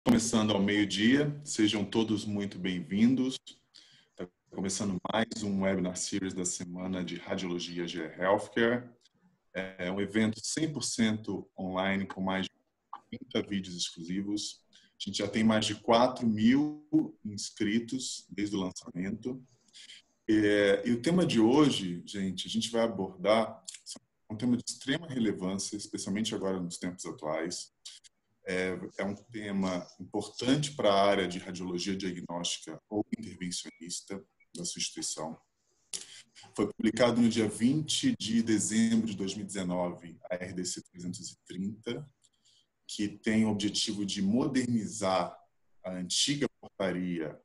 Começando ao meio-dia, sejam todos muito bem-vindos. Está começando mais um Webinar Series da semana de Radiologia GE Healthcare. É um evento 100% online com mais de 30 vídeos exclusivos. A gente já tem mais de 4.000 inscritos desde o lançamento. E o tema de hoje, gente, a gente vai abordar um tema de extrema relevância, especialmente agora nos tempos atuais. É um tema importante para a área de radiologia diagnóstica ou intervencionista da sua instituição. Foi publicado no dia 20 de dezembro de 2019 a RDC 330, que tem o objetivo de modernizar a antiga portaria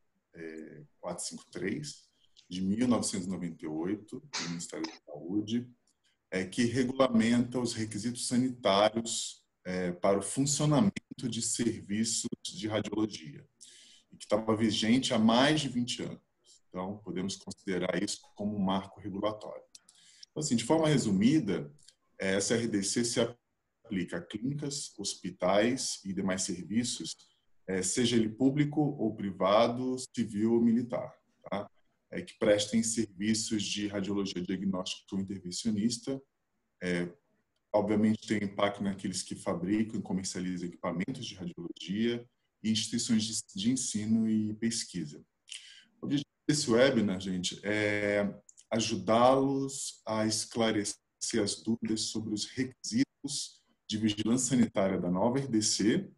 453 de 1998 do Ministério da Saúde, que regulamenta os requisitos sanitários para o funcionamento de serviços de radiologia, e que estava vigente há mais de 20 anos. Então, podemos considerar isso como um marco regulatório. Então, assim, de forma resumida, essa RDC se aplica a clínicas, hospitais e demais serviços, seja ele público ou privado, civil ou militar, tá? Que prestem serviços de radiologia diagnóstica ou intervencionista. Obviamente tem impacto naqueles que fabricam e comercializam equipamentos de radiologia e instituições de ensino e pesquisa. O objetivo desse webinar, gente, é ajudá-los a esclarecer as dúvidas sobre os requisitos de vigilância sanitária da nova RDC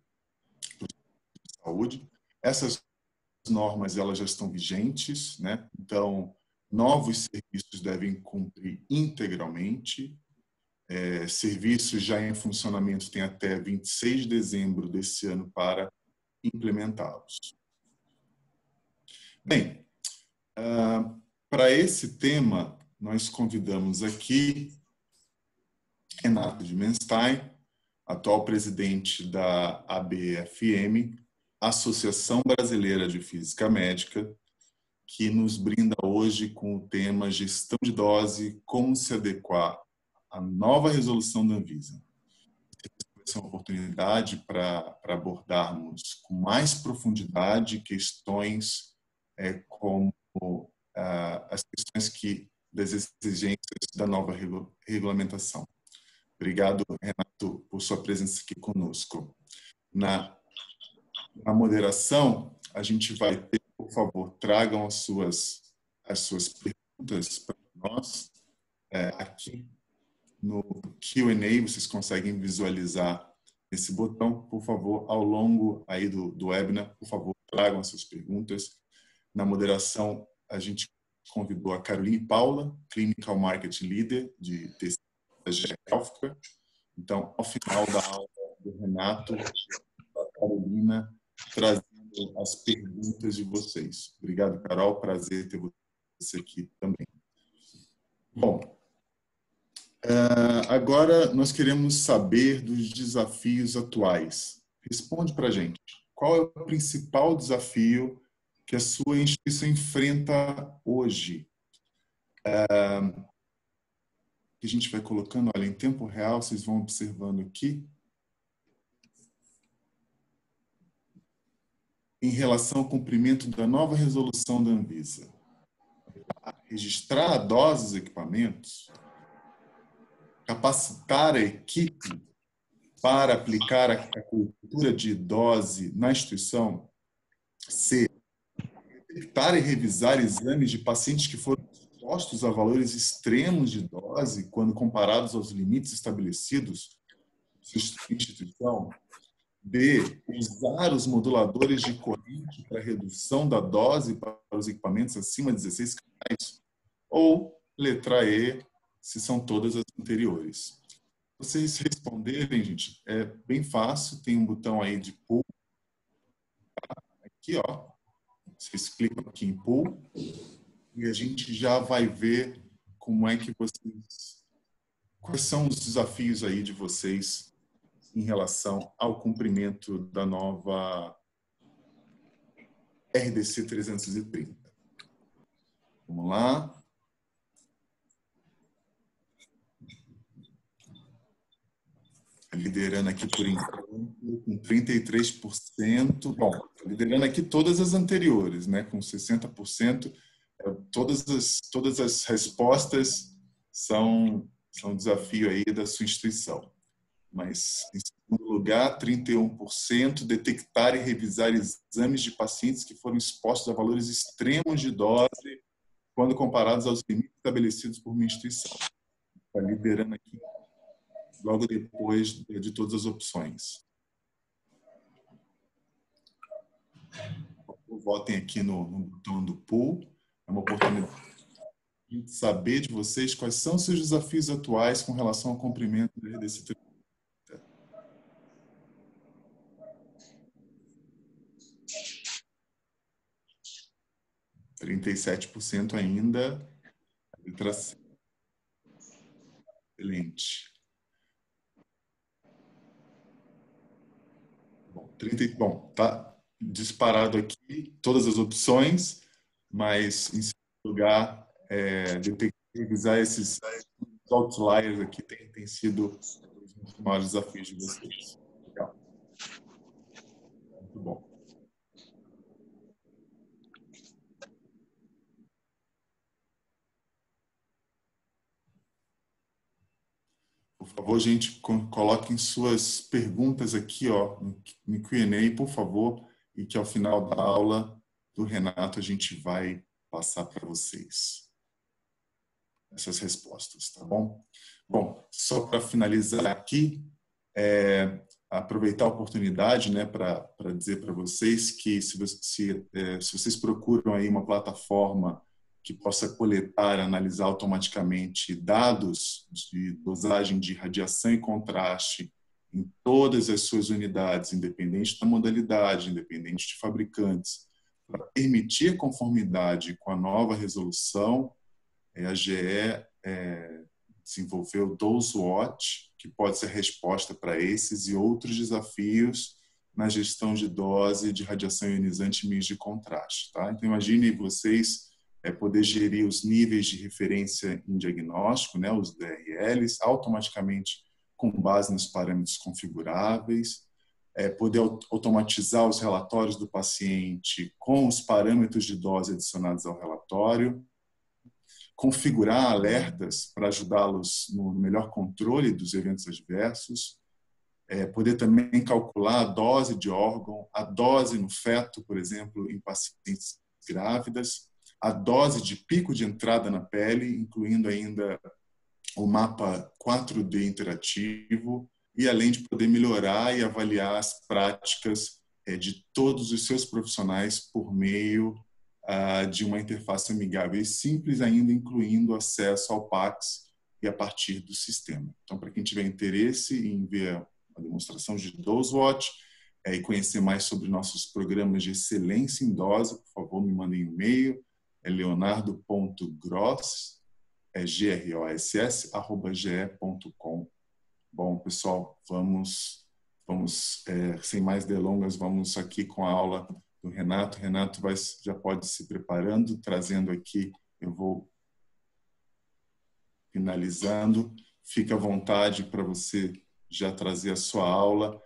de saúde. Essas normas elas já estão vigentes, né? Então, novos serviços devem cumprir integralmente. Serviços já em funcionamento têm até 26 de dezembro desse ano para implementá-los. Bem, para esse tema, nós convidamos aqui Renato Dimenstein, atual presidente da ABFM, Associação Brasileira de Física Médica, que nos brinda hoje com o tema Gestão de Dose, como se adequar à nova resolução da Anvisa. Essa é uma oportunidade para abordarmos com mais profundidade questões como as questões das exigências da nova regulamentação. Obrigado, Renato, por sua presença aqui conosco. Na moderação, a gente vai ter, por favor, tragam as suas perguntas para nós. Aqui no Q&A, vocês conseguem visualizar esse botão. Por favor, ao longo aí do webinar, por favor, tragam as suas perguntas. Na moderação, a gente convidou a Caroline Paula, Clinical Marketing Leader de TC da GE Healthcare. Então, ao final da aula do Renato, a Carolina trazendo as perguntas de vocês. Obrigado, Carol. Prazer ter você aqui também. Bom, agora nós queremos saber dos desafios atuais. Responde para a gente. Qual é o principal desafio que a sua instituição enfrenta hoje? Que a gente vai colocando, olha, em tempo real, vocês vão observando aqui. Em relação ao cumprimento da nova resolução da Anvisa. Registrar a dose dos equipamentos, capacitar a equipe para aplicar a cultura de dose na instituição, C, detectar e revisar exames de pacientes que foram expostos a valores extremos de dose quando comparados aos limites estabelecidos na instituição. B, usar os moduladores de corrente para redução da dose para os equipamentos acima de 16 canais. Ou, letra E, se são todas as anteriores. Vocês responderem, gente, é bem fácil. Tem um botão aí de pull. Aqui, ó. Vocês clicam aqui em pull e a gente já vai ver como é que vocês... Quais são os desafios aí de vocês em relação ao cumprimento da nova RDC 330. Vamos lá. liderando aqui por enquanto com 33%. Bom, liderando aqui todas as anteriores, né, com 60%. Todas as respostas são desafio aí da sua instituição. Mas, em segundo lugar, 31% detectar e revisar exames de pacientes que foram expostos a valores extremos de dose quando comparados aos limites estabelecidos por uma instituição. Está liderando aqui logo depois de todas as opções. Votem aqui no botão do pool. É uma oportunidade de saber de vocês quais são os seus desafios atuais com relação ao cumprimento da RDC 30. 37% ainda. Letra C. Excelente. Bom, tá disparado aqui todas as opções, mas em segundo lugar, revisar esses outliers aqui tem sido os maiores desafios de vocês. Legal. Muito bom. Por favor, gente, coloquem suas perguntas aqui, ó, no Q&A, por favor, e que ao final da aula do Renato a gente vai passar para vocês essas respostas, tá bom? Bom, só para finalizar aqui, aproveitar a oportunidade, né, para dizer para vocês que se vocês procuram aí uma plataforma que possa coletar, analisar automaticamente dados de dosagem de radiação e contraste em todas as suas unidades, independente da modalidade, independente de fabricantes, para permitir a conformidade com a nova resolução, a GE desenvolveu o DoseWatch, que pode ser resposta para esses e outros desafios na gestão de dose de radiação ionizante em meios de contraste. Tá? Então, imagine vocês poder gerir os níveis de referência em diagnóstico, né, os DRLs, automaticamente com base nos parâmetros configuráveis, poder automatizar os relatórios do paciente com os parâmetros de dose adicionados ao relatório, configurar alertas para ajudá-los no melhor controle dos eventos adversos, poder também calcular a dose de órgão, a dose no feto, por exemplo, em pacientes grávidas, a dose de pico de entrada na pele, incluindo ainda o mapa 4D interativo, e além de poder melhorar e avaliar as práticas de todos os seus profissionais por meio de uma interface amigável e simples, ainda incluindo acesso ao PACS e a partir do sistema. Então, para quem tiver interesse em ver a demonstração de DoseWatch e conhecer mais sobre nossos programas de excelência em dose, por favor, me mandem um e-mail, leonardo.gross, gross@ge.com. Bom, pessoal, vamos sem mais delongas, vamos aqui com a aula do Renato. Renato já pode ir se preparando, trazendo aqui, eu vou finalizando. Fique à vontade para você já trazer a sua aula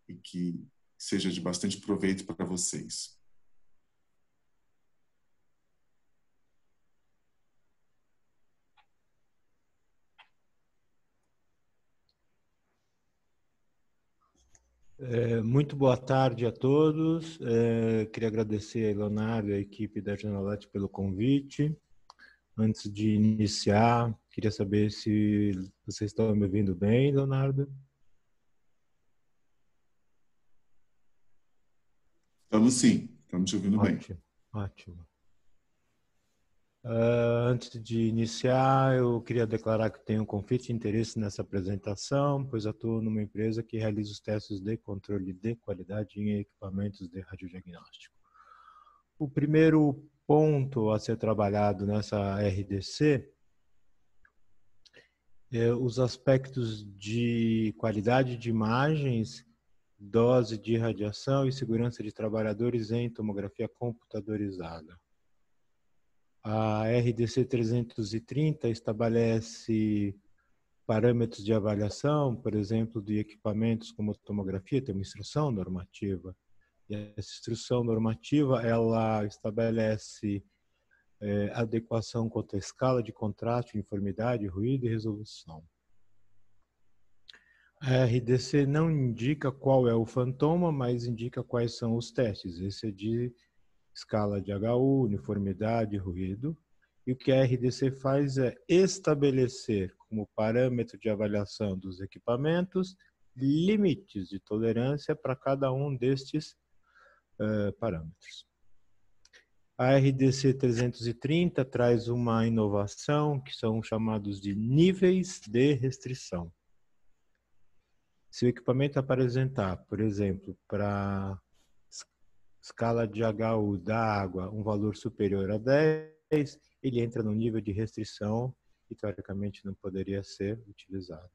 e que seja de bastante proveito para vocês. Muito boa tarde a todos. Queria agradecer a Leonardo e a equipe da Genolete pelo convite. Antes de iniciar, queria saber se vocês estão me ouvindo bem, Leonardo. Estamos sim, estamos te ouvindo bem. Ótimo. Antes de iniciar, eu queria declarar que tenho um conflito de interesse nessa apresentação, pois atuo numa empresa que realiza os testes de controle de qualidade em equipamentos de radiodiagnóstico. O primeiro ponto a ser trabalhado nessa RDC é os aspectos de qualidade de imagens, dose de radiação e segurança de trabalhadores em tomografia computadorizada. A RDC 330 estabelece parâmetros de avaliação, por exemplo, de equipamentos como tomografia, tem uma instrução normativa. E essa instrução normativa, ela estabelece adequação quanto à escala de contraste, uniformidade, ruído e resolução. A RDC não indica qual é o fantoma, mas indica quais são os testes. Esse é de escala de HU, uniformidade, ruído. E o que a RDC faz é estabelecer como parâmetro de avaliação dos equipamentos limites de tolerância para cada um destes parâmetros. A RDC 330 traz uma inovação que são chamados de níveis de restrição. Se o equipamento apresentar, por exemplo, para escala de HU da água um valor superior a 10, ele entra no nível de restrição e, teoricamente, não poderia ser utilizado.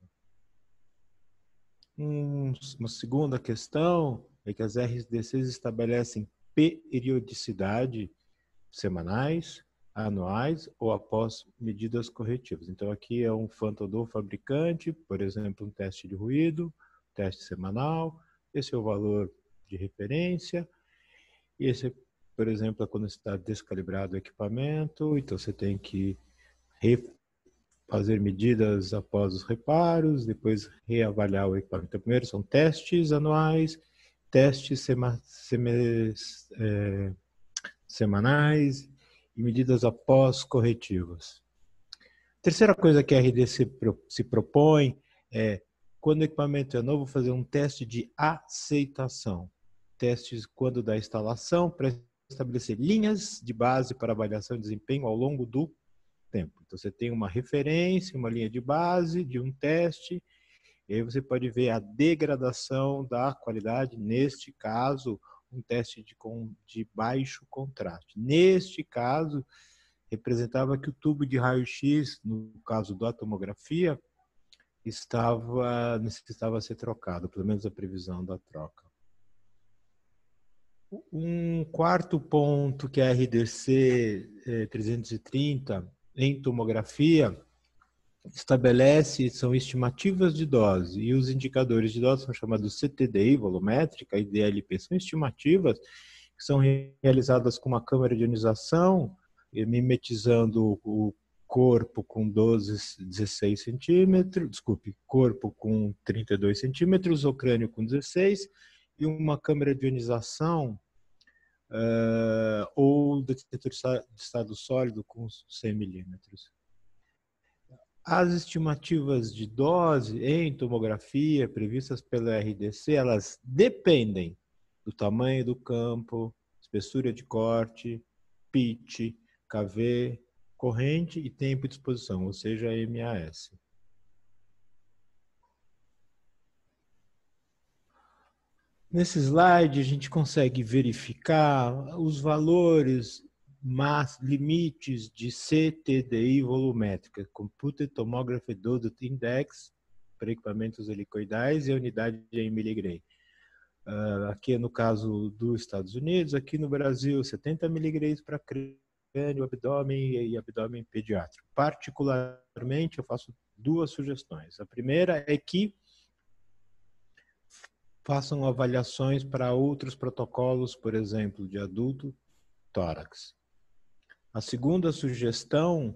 Uma segunda questão é que as RDCs estabelecem periodicidade semanais, anuais ou após medidas corretivas. Então, aqui é um phantom do fabricante, por exemplo, um teste de ruído, teste semanal, esse é o valor de referência, e esse, por exemplo, é quando está descalibrado o equipamento, então você tem que fazer medidas após os reparos, depois reavaliar o equipamento. Então, primeiro são testes anuais, testes semanais e medidas após corretivas. Terceira coisa que a RDC se propõe é, quando o equipamento é novo, fazer um teste de aceitação. Testes quando da instalação, para estabelecer linhas de base para avaliação de desempenho ao longo do tempo. Então, você tem uma referência, uma linha de base de um teste, e aí você pode ver a degradação da qualidade, neste caso, um teste de baixo contraste. Neste caso, representava que o tubo de raio-x, no caso da tomografia, necessitava ser trocado, pelo menos a previsão da troca. Um quarto ponto que a RDC 330 em tomografia estabelece são estimativas de dose, e os indicadores de dose são chamados CTDI, volumétrica, e DLP, são estimativas que são realizadas com uma câmera de ionização, mimetizando o corpo com 16 centímetros, desculpe, corpo com 32 centímetros, o crânio com 16, e uma câmera de ionização ou detector de estado sólido com 100 milímetros. As estimativas de dose em tomografia previstas pela RDC, elas dependem do tamanho do campo, espessura de corte, pitch, KV, corrente e tempo de exposição, ou seja, MAS. Nesse slide, a gente consegue verificar os valores limites de CTDI volumétrica, Computed Tomography Dosage Index, para equipamentos helicoidais, e a unidade em miligray. Aqui é no caso dos Estados Unidos, aqui no Brasil, 70 miligrays para crânio, abdômen e abdômen pediátrico. Particularmente, eu faço duas sugestões. A primeira é que façam avaliações para outros protocolos, por exemplo, de adulto, tórax. A segunda sugestão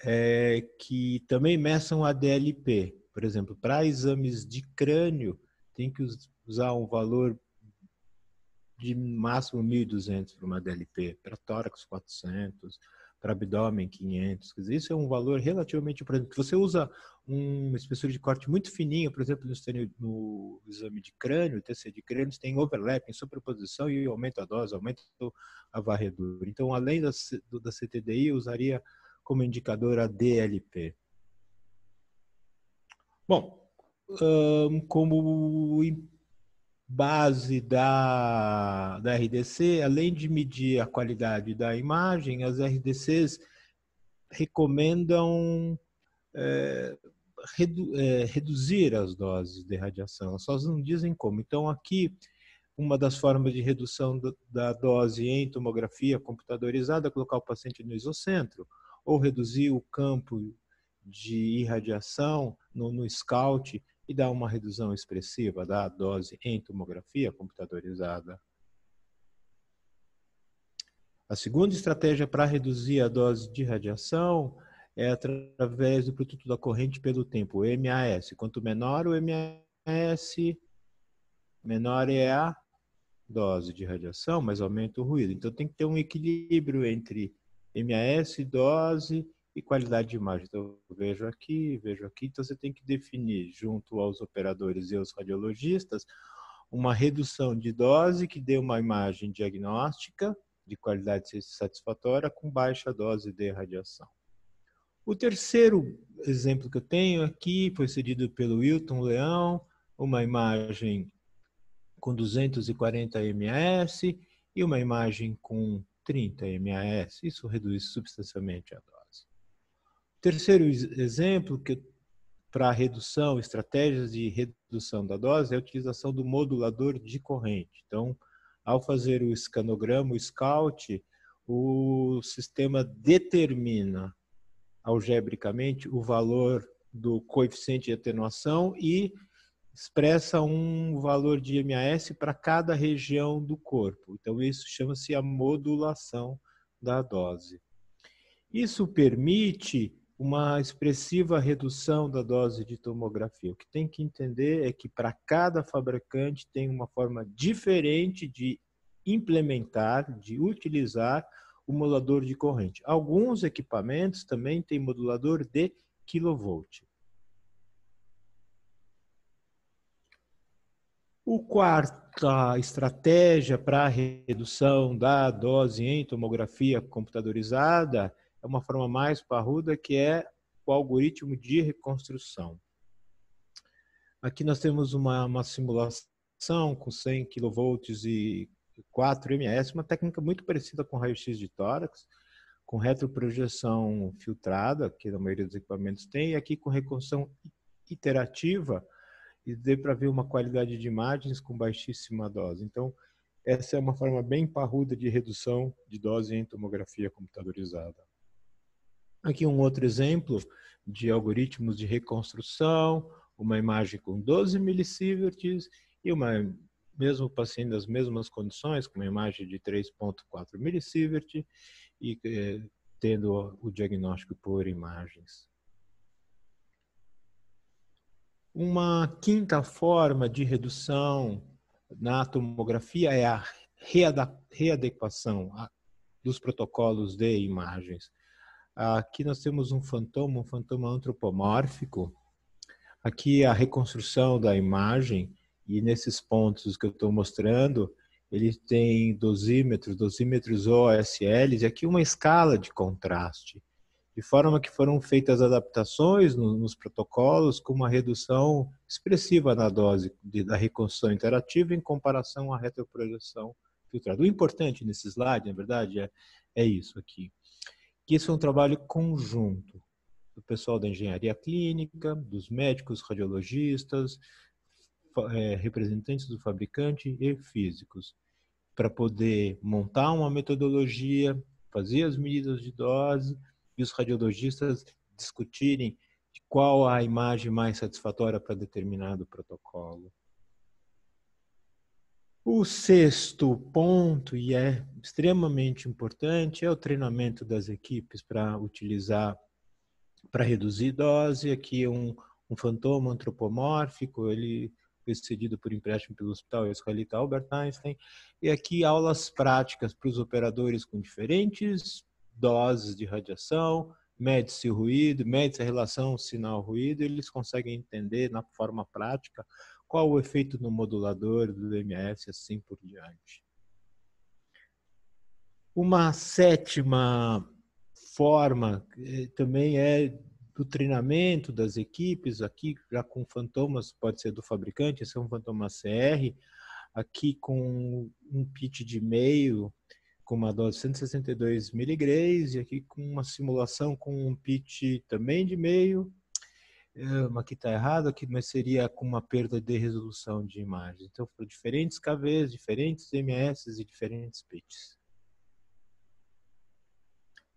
é que também meçam a DLP. Por exemplo, para exames de crânio, tem que usar um valor de máximo 1.200 para uma DLP, para tórax 400, para abdômen 500. Quer dizer, isso é um valor relativamente, por exemplo, que você usa uma espessura de corte muito fininho, por exemplo, no exame de crânio, TC de crânio, tem overlapping, superposição e aumenta a dose, aumenta a varredura. Então, além da CTDI, eu usaria como indicador a DLP. Bom, como base da RDC, além de medir a qualidade da imagem, as RDCs recomendam reduzir as doses de radiação, elas só não dizem como. Então, aqui, uma das formas de redução da dose em tomografia computadorizada é colocar o paciente no isocentro, ou reduzir o campo de irradiação no Scout e dá uma redução expressiva da dose em tomografia computadorizada. A segunda estratégia para reduzir a dose de radiação é através do produto da corrente pelo tempo, o MAS. Quanto menor o MAS, menor é a dose de radiação, mas aumenta o ruído. Então tem que ter um equilíbrio entre MAS, dose e qualidade de imagem. Então eu vejo aqui. Então você tem que definir junto aos operadores e aos radiologistas uma redução de dose que dê uma imagem diagnóstica de qualidade satisfatória com baixa dose de radiação. O terceiro exemplo que eu tenho aqui foi cedido pelo Wilton Leão, uma imagem com 240 MAS e uma imagem com 30 MAS. Isso reduz substancialmente a dose. O terceiro exemplo para redução, estratégias de redução da dose é a utilização do modulador de corrente. Então, ao fazer o escanograma, o Scout, o sistema determina algebricamente o valor do coeficiente de atenuação e expressa um valor de MAS para cada região do corpo. Então, isso chama-se a modulação da dose. Isso permite uma expressiva redução da dose de tomografia. O que tem que entender é que para cada fabricante tem uma forma diferente de implementar, de utilizar o modulador de corrente. Alguns equipamentos também têm modulador de quilovolt. A quarta estratégia para a redução da dose em tomografia computadorizada é uma forma mais parruda, que é o algoritmo de reconstrução. Aqui nós temos uma simulação com 100 kV e 4 ms, uma técnica muito parecida com raio-x de tórax, com retroprojeção filtrada, que a maioria dos equipamentos tem, e aqui com reconstrução iterativa, e dê para ver uma qualidade de imagens com baixíssima dose. Então, essa é uma forma bem parruda de redução de dose em tomografia computadorizada. Aqui um outro exemplo de algoritmos de reconstrução, uma imagem com 12 millisieverts e mesmo paciente nas mesmas condições, com uma imagem de 3.4 millisieverts e tendo o diagnóstico por imagens. Uma quinta forma de redução na tomografia é a readequação dos protocolos de imagens. Aqui nós temos um fantoma antropomórfico. Aqui a reconstrução da imagem, e nesses pontos que eu estou mostrando, ele tem dosímetros OSLs, e aqui uma escala de contraste, de forma que foram feitas adaptações nos protocolos com uma redução expressiva na dose da reconstrução interativa em comparação à retroprojeção filtrada. O importante nesse slide, na verdade, é isso aqui, que isso é um trabalho conjunto do pessoal da engenharia clínica, dos médicos, radiologistas, representantes do fabricante e físicos, para poder montar uma metodologia, fazer as medidas de dose e os radiologistas discutirem qual a imagem mais satisfatória para determinado protocolo. O sexto ponto, e é extremamente importante, é o treinamento das equipes para utilizar, para reduzir dose. Aqui um fantoma antropomórfico, ele foi cedido por empréstimo pelo Hospital Israelita Albert Einstein. E aqui aulas práticas para os operadores com diferentes doses de radiação, mede-se o ruído, mede-se a relação sinal-ruído, eles conseguem entender na forma prática qual o efeito no modulador do MS, assim por diante. Uma sétima forma também é do treinamento das equipes, aqui já com fantomas, pode ser do fabricante, esse é um fantoma CR, aqui com um pitch de meio, com uma dose de 162 miligrays, e aqui com uma simulação com um pitch também de meio, aqui está errado, aqui, mas seria com uma perda de resolução de imagem. Então, foram diferentes KVs, diferentes MS e diferentes pitches.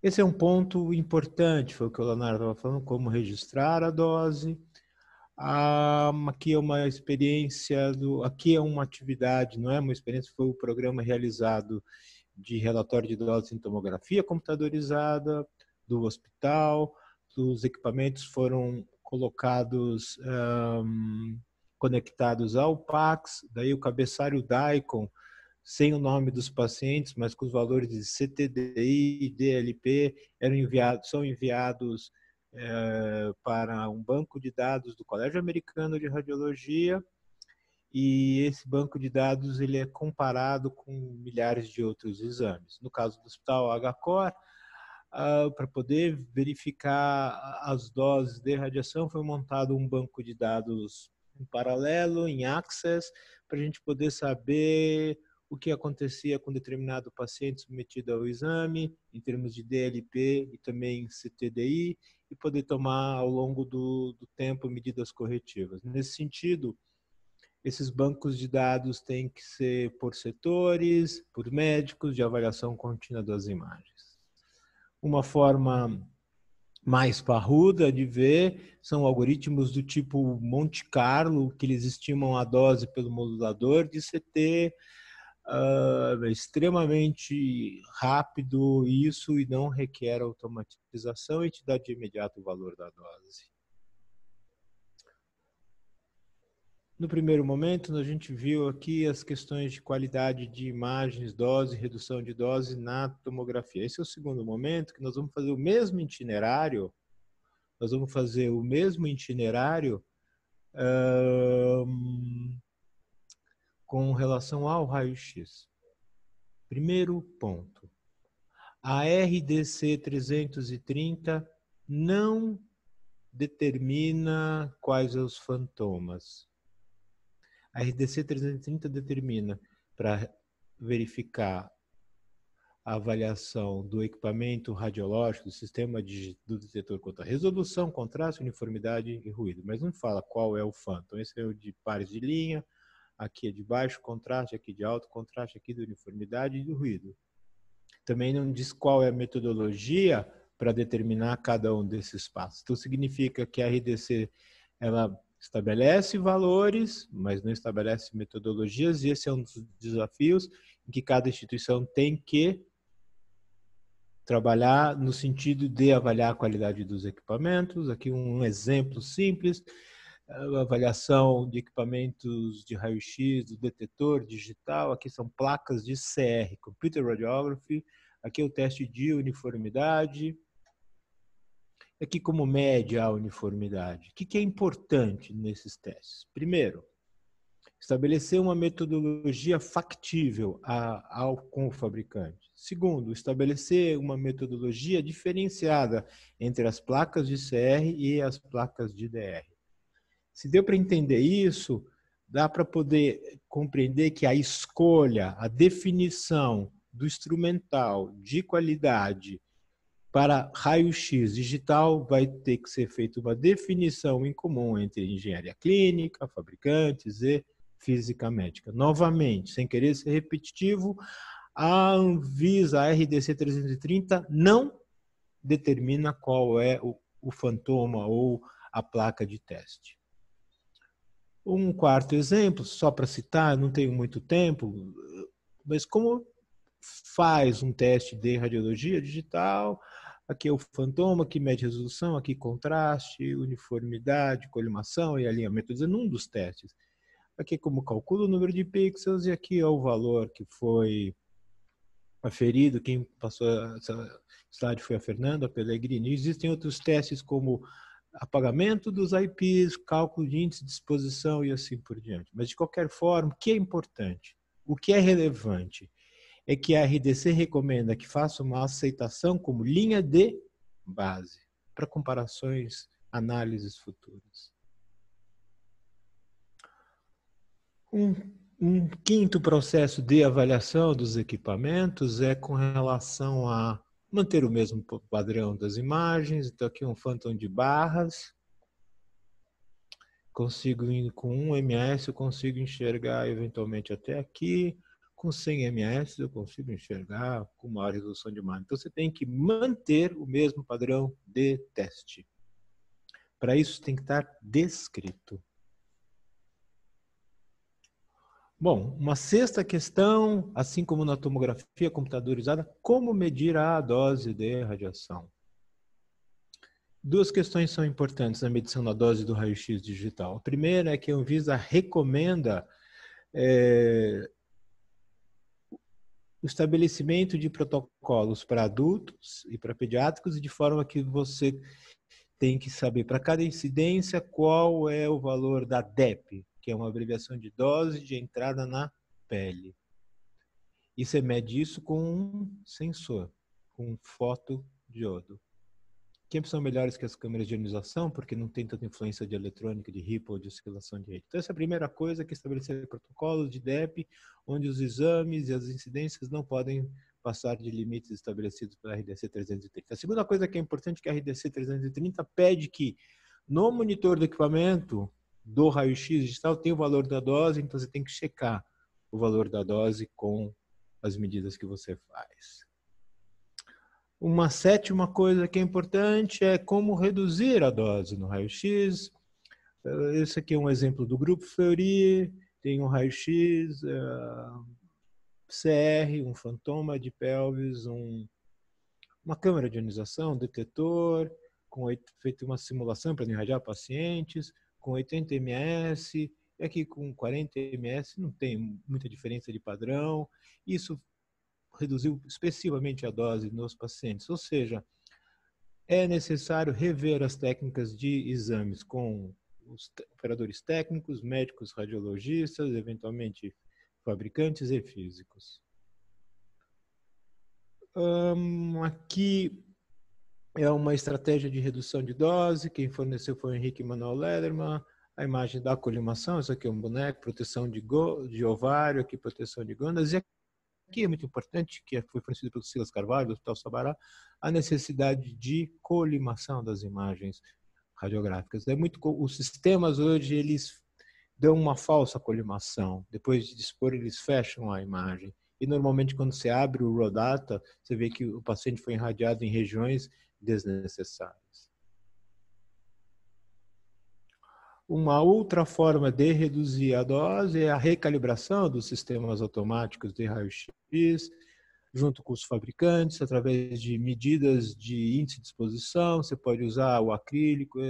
Esse é um ponto importante, foi o que o Leonardo estava falando, como registrar a dose. Aqui é uma experiência, aqui é uma atividade, não é uma experiência, foi o programa realizado de relatório de doses em tomografia computadorizada do hospital. Os equipamentos foram colocados, conectados ao PACS, daí o cabeçalho DICOM, sem o nome dos pacientes, mas com os valores de CTDI e DLP, são enviados para um banco de dados do Colégio Americano de Radiologia, e esse banco de dados ele é comparado com milhares de outros exames. No caso do Hospital HCOR, para poder verificar as doses de radiação, foi montado um banco de dados em paralelo, em Access, para a gente poder saber o que acontecia com determinado paciente submetido ao exame, em termos de DLP e também CTDI, e poder tomar ao longo do tempo medidas corretivas. Nesse sentido, esses bancos de dados têm que ser por setores, por médicos, de avaliação contínua das imagens. Uma forma mais parruda de ver são algoritmos do tipo Monte Carlo, que eles estimam a dose pelo modulador de CT, extremamente rápido isso, e não requer automatização, e te dá de imediato o valor da dose. No primeiro momento, a gente viu aqui as questões de qualidade de imagens, dose, redução de dose na tomografia. Esse é o segundo momento, que nós vamos fazer o mesmo itinerário, com relação ao raio-x. Primeiro ponto, a RDC 330 não determina quais os fantomas. A RDC 330 determina, para verificar a avaliação do equipamento radiológico, do sistema do detetor quanto à resolução, contraste, uniformidade e ruído, mas não fala qual é o fântomo. Esse é o de pares de linha, aqui é de baixo contraste, aqui de alto contraste, aqui de uniformidade e do ruído. Também não diz qual é a metodologia para determinar cada um desses passos. Então, significa que a RDC ela estabelece valores, mas não estabelece metodologias, e esse é um dos desafios em que cada instituição tem que trabalhar no sentido de avaliar a qualidade dos equipamentos. Aqui um exemplo simples, a avaliação de equipamentos de raio-x, do detetor digital. Aqui são placas de CR, Computer Radiography. Aqui é o teste de uniformidade. Aqui como média a uniformidade. O que é importante nesses testes? Primeiro, estabelecer uma metodologia factível com o fabricante. Segundo, estabelecer uma metodologia diferenciada entre as placas de CR e as placas de DR. Se deu para entender isso, dá para poder compreender que a escolha, a definição do instrumental de qualidade para raio-x digital vai ter que ser feita uma definição em comum entre engenharia clínica, fabricantes e física médica. Novamente, sem querer ser repetitivo, a Anvisa, a RDC 330, não determina qual é o fantoma ou a placa de teste. Um quarto exemplo, só para citar, não tenho muito tempo, mas como faz um teste de radiologia digital? Aqui é o fantoma, aqui mede resolução, aqui contraste, uniformidade, colimação e alinhamento, dizendo um dos testes. Aqui como calcula o número de pixels, e aqui é o valor que foi aferido. Quem passou essa slide foi a Fernanda Pellegrini. Existem outros testes como apagamento dos IPs, cálculo de índice de exposição e assim por diante. Mas, de qualquer forma, o que é importante, o que é relevante, é que a RDC recomenda que faça uma aceitação como linha de base para comparações, análises futuras. Um quinto processo de avaliação dos equipamentos é com relação a manter o mesmo padrão das imagens. Então, aqui um phantom de barras. Consigo, com 1 ms, eu consigo enxergar eventualmente até aqui. Com 100 ms eu consigo enxergar com maior resolução de imagem. Então você tem que manter o mesmo padrão de teste. Para isso tem que estar descrito. Bom, uma sexta questão, assim como na tomografia computadorizada, como medir a dose de radiação? Duas questões são importantes na medição da dose do raio-x digital. A primeira é que a Anvisa recomenda o estabelecimento de protocolos para adultos e para pediátricos, de forma que você tem que saber para cada incidência qual é o valor da DEP, que é uma abreviação de dose de entrada na pele. E você mede isso com um sensor, com um fotodiodo. Que são melhores que as câmeras de ionização, porque não tem tanta influência de eletrônica, de ripple, de oscilação de rede. Então, essa é a primeira coisa, que é estabelecer protocolos de DEP, onde os exames e as incidências não podem passar de limites estabelecidos pela RDC 330. A segunda coisa que é importante é que a RDC 330 pede que, no monitor do equipamento do raio-x digital, tem o valor da dose, então você tem que checar o valor da dose com as medidas que você faz. Uma sétima coisa que é importante é como reduzir a dose no raio-x. Esse aqui é um exemplo do grupo Fleury, tem um raio-x, CR, um fantoma de pelvis, uma câmera de ionização, um detetor, feito uma simulação para irradiar pacientes, com 80 ms, e aqui com 40 ms, não tem muita diferença de padrão. Isso reduziu expressivamente a dose nos pacientes, ou seja, é necessário rever as técnicas de exames com os operadores técnicos, médicos, radiologistas, eventualmente fabricantes e físicos. Aqui é uma estratégia de redução de dose, quem forneceu foi o Henrique Manuel Lederman. A imagem da colimação, isso aqui é um boneco, proteção de ovário, aqui proteção de gônadas, e aqui é muito importante, que foi fornecido pelo Silas Carvalho, do Hospital Sabará, a necessidade de colimação das imagens radiográficas. Os sistemas hoje, eles dão uma falsa colimação. Depois de dispor, eles fecham a imagem. E normalmente, quando você abre o raw data, você vê que o paciente foi irradiado em regiões desnecessárias. Uma outra forma de reduzir a dose é a recalibração dos sistemas automáticos de raio-x, junto com os fabricantes, através de medidas de índice de exposição. Você pode usar o acrílico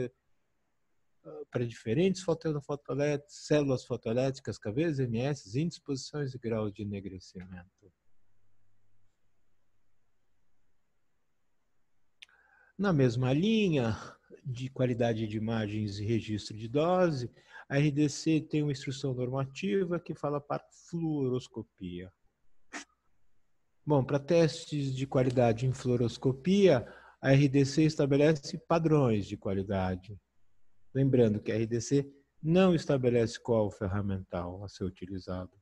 para diferentes células fotoelétricas, kVs, ms, índice de exposições e graus de enegrecimento. Na mesma linha de qualidade de imagens e registro de dose, a RDC tem uma instrução normativa que fala para fluoroscopia. Bom, para testes de qualidade em fluoroscopia, a RDC estabelece padrões de qualidade. Lembrando que a RDC não estabelece qual ferramental a ser utilizado.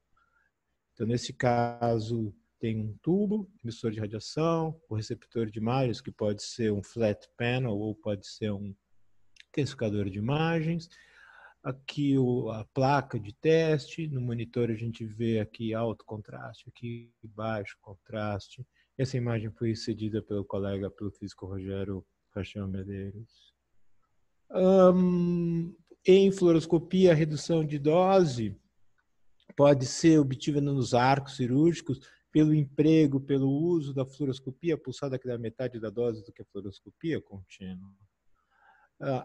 Então, nesse caso, tem um tubo, emissor de radiação, o receptor de imagens, que pode ser um flat panel ou pode ser um intensificador de imagens. Aqui a placa de teste, no monitor a gente vê aqui alto contraste, aqui baixo contraste. Essa imagem foi cedida pelo físico Rogério Paixão Medeiros. Em fluoroscopia, a redução de dose pode ser obtida nos arcos cirúrgicos pelo emprego, pelo uso da fluoroscopia pulsada, que dá metade da dose do que a fluoroscopia contínua.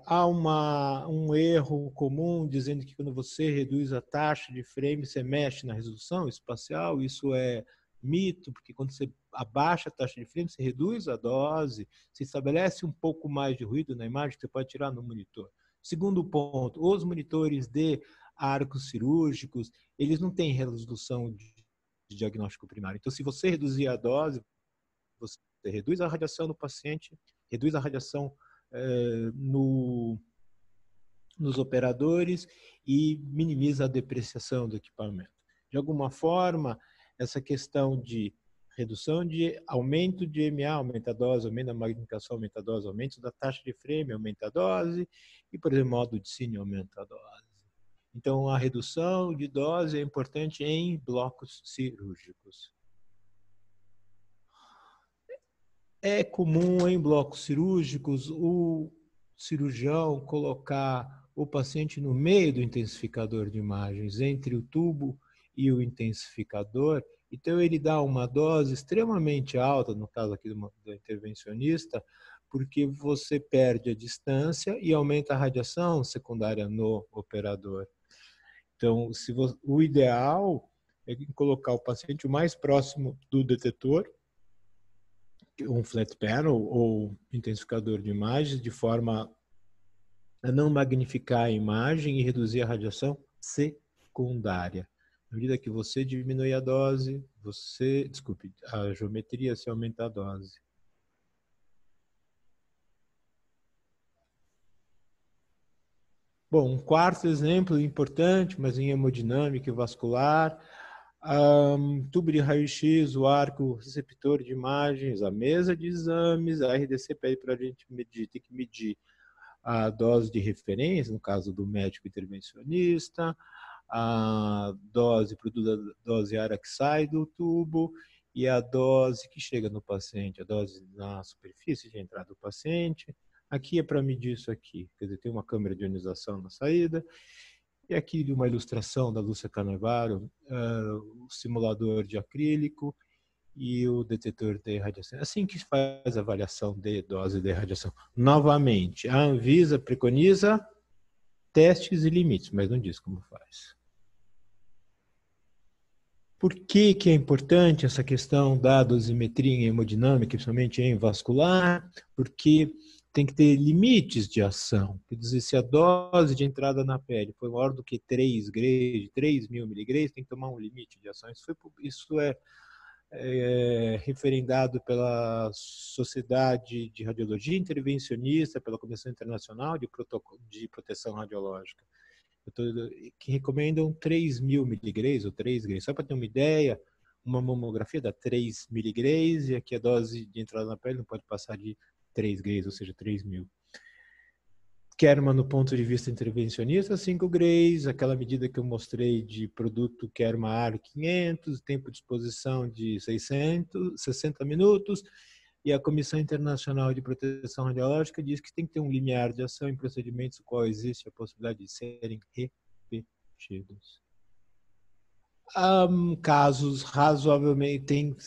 Há um erro comum dizendo que quando você reduz a taxa de frame, você mexe na resolução espacial. Isso é mito, porque quando você abaixa a taxa de frame, você reduz a dose, você estabelece um pouco mais de ruído na imagem que você pode tirar no monitor. Segundo ponto, os monitores de arcos cirúrgicos, eles não têm resolução de diagnóstico primário. Então, se você reduzir a dose, você reduz a radiação no paciente, reduz a radiação nos operadores e minimiza a depreciação do equipamento. De alguma forma, essa questão de redução de aumento de MA, aumenta a dose, aumento da magnificação, aumenta a dose, aumento da taxa de frame, aumenta a dose, e, por exemplo, modo de cine, aumenta a dose. Então, a redução de dose é importante em blocos cirúrgicos. É comum em blocos cirúrgicos o cirurgião colocar o paciente no meio do intensificador de imagens, entre o tubo e o intensificador. Então, ele dá uma dose extremamente alta, no caso aqui do intervencionista, porque você perde a distância e aumenta a radiação secundária no operador. Então, o ideal é colocar o paciente o mais próximo do detetor, um flat panel ou intensificador de imagens, de forma a não magnificar a imagem e reduzir a radiação secundária. À medida que você diminui a dose, a geometria, se aumenta a dose. Bom, um quarto exemplo importante, mas em hemodinâmica e vascular, tubo de raio-x, o arco receptor de imagens, a mesa de exames, a RDC pede para a gente medir, tem que medir a dose de referência, no caso do médico intervencionista, a dose, produto da dose área que sai do tubo e a dose que chega no paciente, a dose na superfície de entrada do paciente. Aqui é para medir isso aqui, quer dizer, tem uma câmera de ionização na saída. E aqui uma ilustração da Lúcia Canevaro, o simulador de acrílico e o detetor de radiação. Assim que faz a avaliação de dose de radiação. Novamente, a Anvisa preconiza testes e limites, mas não diz como faz. Por que é importante essa questão da dosimetria em hemodinâmica, principalmente em vascular? Porque tem que ter limites de ação. Quer dizer, se a dose de entrada na pele foi maior do que 3 grays, 3.000 miligramas, tem que tomar um limite de ação. Isso é referendado pela Sociedade de Radiologia Intervencionista, pela Comissão Internacional de Proteção Radiológica, que recomendam 3.000 miligramas ou 3 grays. Só para ter uma ideia, uma mamografia dá 3 miligramas e aqui a dose de entrada na pele não pode passar de 3 grays, ou seja, 3.000. Kerman, no ponto de vista intervencionista, 5 grays, aquela medida que eu mostrei de produto Kerman AR 500, tempo de exposição de 60 minutos, e a Comissão Internacional de Proteção Radiológica diz que tem que ter um limiar de ação em procedimentos no qual existe a possibilidade de serem repetidos. Casos razoavelmente, tem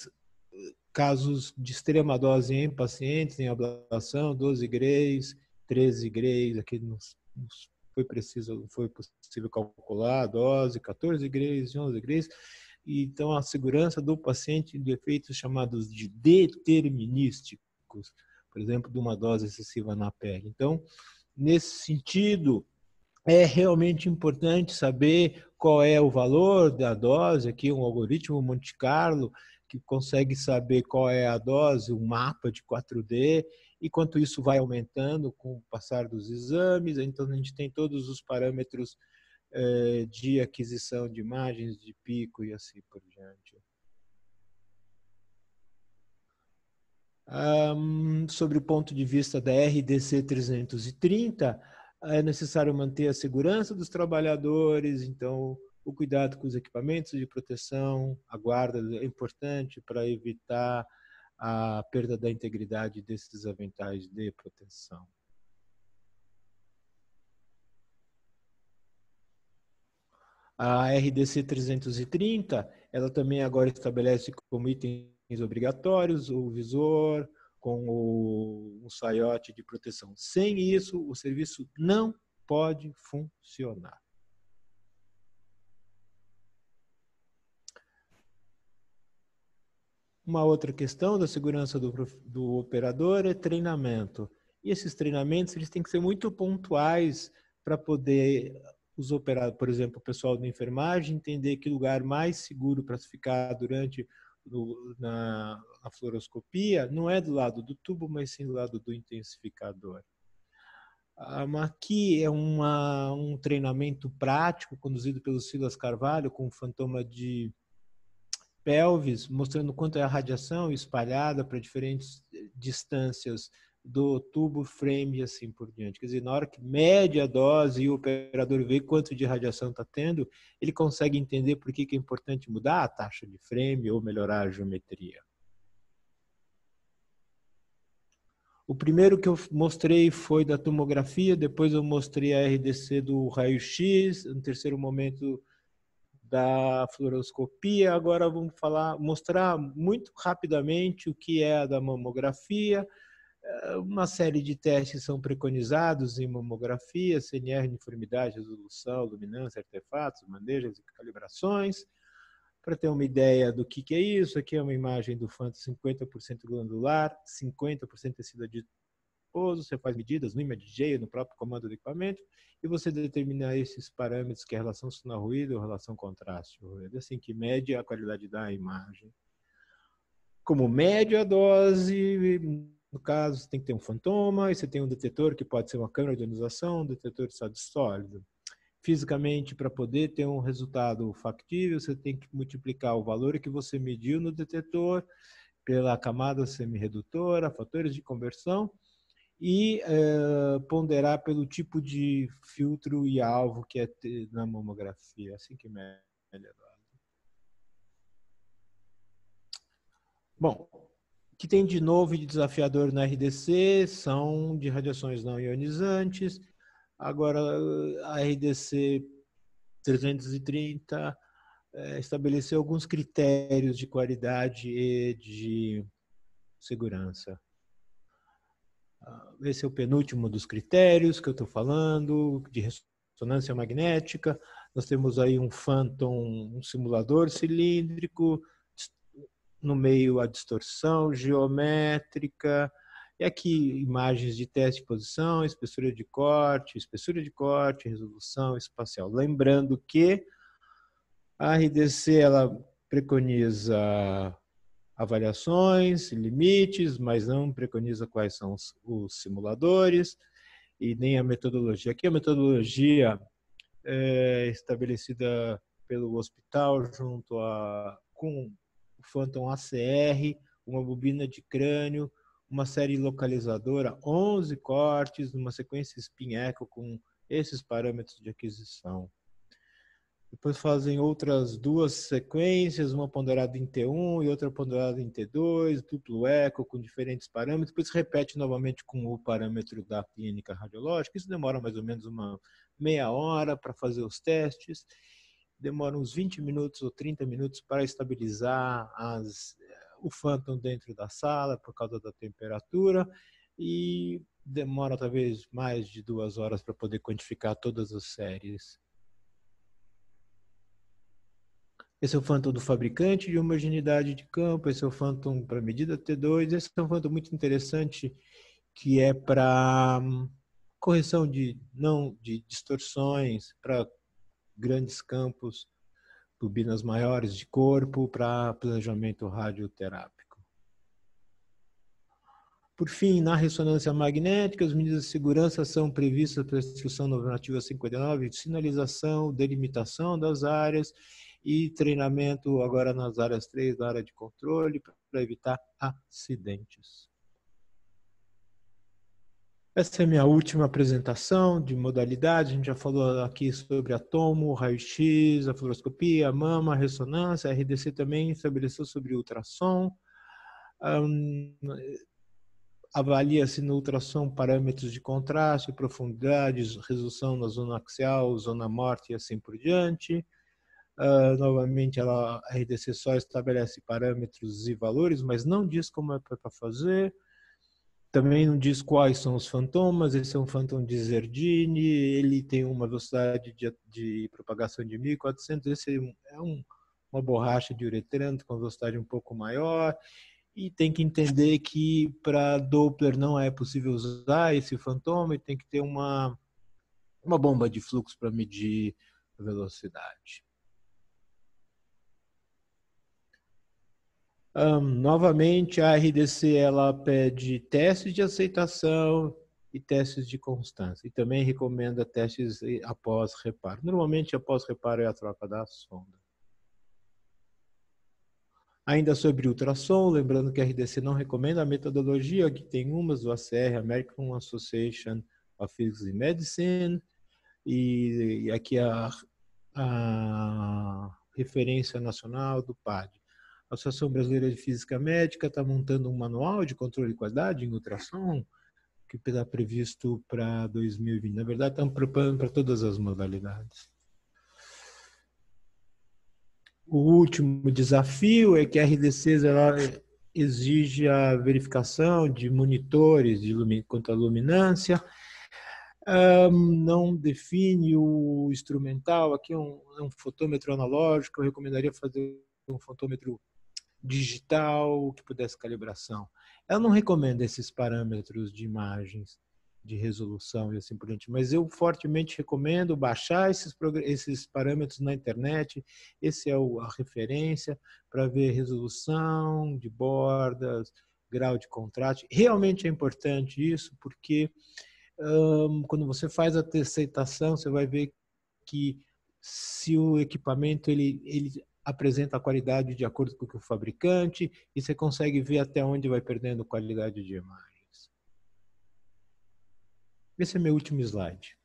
casos de extrema dose em pacientes, em ablação, 12 grays, 13 grays, aqui não foi possível calcular a dose, 14 grays, 11 grays. Então, a segurança do paciente de efeitos chamados de determinísticos, por exemplo, de uma dose excessiva na pele. Então, nesse sentido, é realmente importante saber qual é o valor da dose, aqui um algoritmo Monte Carlo, que consegue saber qual é a dose, um mapa de 4D, e quanto isso vai aumentando com o passar dos exames. Então, a gente tem todos os parâmetros de aquisição de imagens, de pico e assim por diante. Sobre o ponto de vista da RDC 330, é necessário manter a segurança dos trabalhadores, então o cuidado com os equipamentos de proteção, a guarda é importante para evitar a perda da integridade desses aventais de proteção. A RDC 330, ela também agora estabelece como itens obrigatórios o visor, com um saiote de proteção. Sem isso, o serviço não pode funcionar. Uma outra questão da segurança do operador é treinamento. E esses treinamentos eles têm que ser muito pontuais para poder os operadores, por exemplo, o pessoal da enfermagem, entender que lugar mais seguro para ficar durante na fluoroscopia não é do lado do tubo, mas sim do lado do intensificador. Aqui é um treinamento prático conduzido pelo Silas Carvalho com fantoma de pelvis, mostrando quanto é a radiação espalhada para diferentes distâncias do tubo frame e assim por diante. Quer dizer, na hora que mede a dose e o operador vê quanto de radiação está tendo, ele consegue entender por que é importante mudar a taxa de frame ou melhorar a geometria. O primeiro que eu mostrei foi da tomografia, depois eu mostrei a RDC do raio-x, no terceiro momento da fluoroscopia. Agora vamos mostrar muito rapidamente o que é a da mamografia. Uma série de testes são preconizados em mamografia: CNR, uniformidade, resolução, luminância, artefatos, manejos e calibrações. Para ter uma ideia do que é isso, aqui é uma imagem do Phantom 50% glandular, 50% tecido adiposo. Você faz medidas no ImageJ, no próprio comando do equipamento, e você determina esses parâmetros, que é a relação sinal-ruído ou relação contraste-ruído, assim que mede a qualidade da imagem. Como mede a dose, no caso, você tem que ter um fantoma, e você tem um detetor que pode ser uma câmera de ionização, um detetor de estado sólido. Fisicamente, para poder ter um resultado factível, você tem que multiplicar o valor que você mediu no detetor pela camada semiredutora, fatores de conversão, e ponderar pelo tipo de filtro e alvo que é na mamografia, assim que mede a dose. Bom, o que tem de novo e de desafiador na RDC são de radiações não ionizantes. Agora, a RDC 330 estabeleceu alguns critérios de qualidade e de segurança. Esse é o penúltimo dos critérios que eu estou falando, de ressonância magnética. Nós temos aí um Phantom, um simulador cilíndrico, no meio a distorção geométrica, e aqui imagens de teste de posição, espessura de corte, resolução espacial. Lembrando que a RDC ela preconiza avaliações, limites, mas não preconiza quais são os simuladores e nem a metodologia. Aqui a metodologia é estabelecida pelo hospital com o Phantom ACR, uma bobina de crânio, uma série localizadora, 11 cortes, numa sequência spin echo com esses parâmetros de aquisição. Depois fazem outras duas sequências, uma ponderada em T1 e outra ponderada em T2, duplo eco com diferentes parâmetros, depois repete novamente com o parâmetro da clínica radiológica. Isso demora mais ou menos uma meia hora para fazer os testes, demora uns 20 minutos ou 30 minutos para estabilizar o Phantom dentro da sala por causa da temperatura, e demora talvez mais de 2 horas para poder quantificar todas as séries. Esse é o Phantom do fabricante de homogeneidade de campo, esse é o Phantom para medida T2, esse é um Phantom muito interessante, que é para correção de distorções, para grandes campos, turbinas maiores de corpo, para planejamento radioterápico. Por fim, na ressonância magnética, as medidas de segurança são previstas pela Instrução Normativa 59, de sinalização, delimitação das áreas e treinamento agora nas áreas 3 da área de controle para evitar acidentes. Essa é a minha última apresentação de modalidade. A gente já falou aqui sobre a tomo, raio-x, a fluoroscopia, a mama, a ressonância. A RDC também estabeleceu sobre ultrassom. Avalia-se no ultrassom parâmetros de contraste, profundidade, resolução na zona axial, zona morta e assim por diante. Novamente, a RDC só estabelece parâmetros e valores, mas não diz como é para fazer. Também não diz quais são os fantomas. Esse é um Phantom de Zerdini, ele tem uma velocidade de propagação de 1.400. Esse é uma borracha de uretrano com velocidade um pouco maior. E tem que entender que para Doppler não é possível usar esse fantoma, e tem que ter uma bomba de fluxo para medir a velocidade. Novamente, a RDC ela pede testes de aceitação e testes de constância. E também recomenda testes após reparo. Normalmente, após reparo é a troca da sonda. Ainda sobre ultrassom, lembrando que a RDC não recomenda a metodologia, que tem umas do ACR, American Association of Physics and Medicine, e aqui a referência nacional do PAD. A Associação Brasileira de Física Médica está montando um manual de controle de qualidade em ultrassom, que está previsto para 2020. Na verdade, estamos preparando para todas as modalidades. O último desafio é que a RDC ela exige a verificação de monitores quanto à luminância. Não define o instrumental. Aqui é um fotômetro analógico. Eu recomendaria fazer um fotômetro digital que pudesse calibração. Ela não recomenda esses parâmetros de imagens, de resolução e assim por diante, mas eu fortemente recomendo baixar esses parâmetros na internet. Esse é a referência para ver resolução de bordas, grau de contraste. Realmente é importante isso, porque quando você faz a aceitação, você vai ver que se o equipamento ele apresenta a qualidade de acordo com o fabricante, e você consegue ver até onde vai perdendo qualidade de imagens. Esse é meu último slide.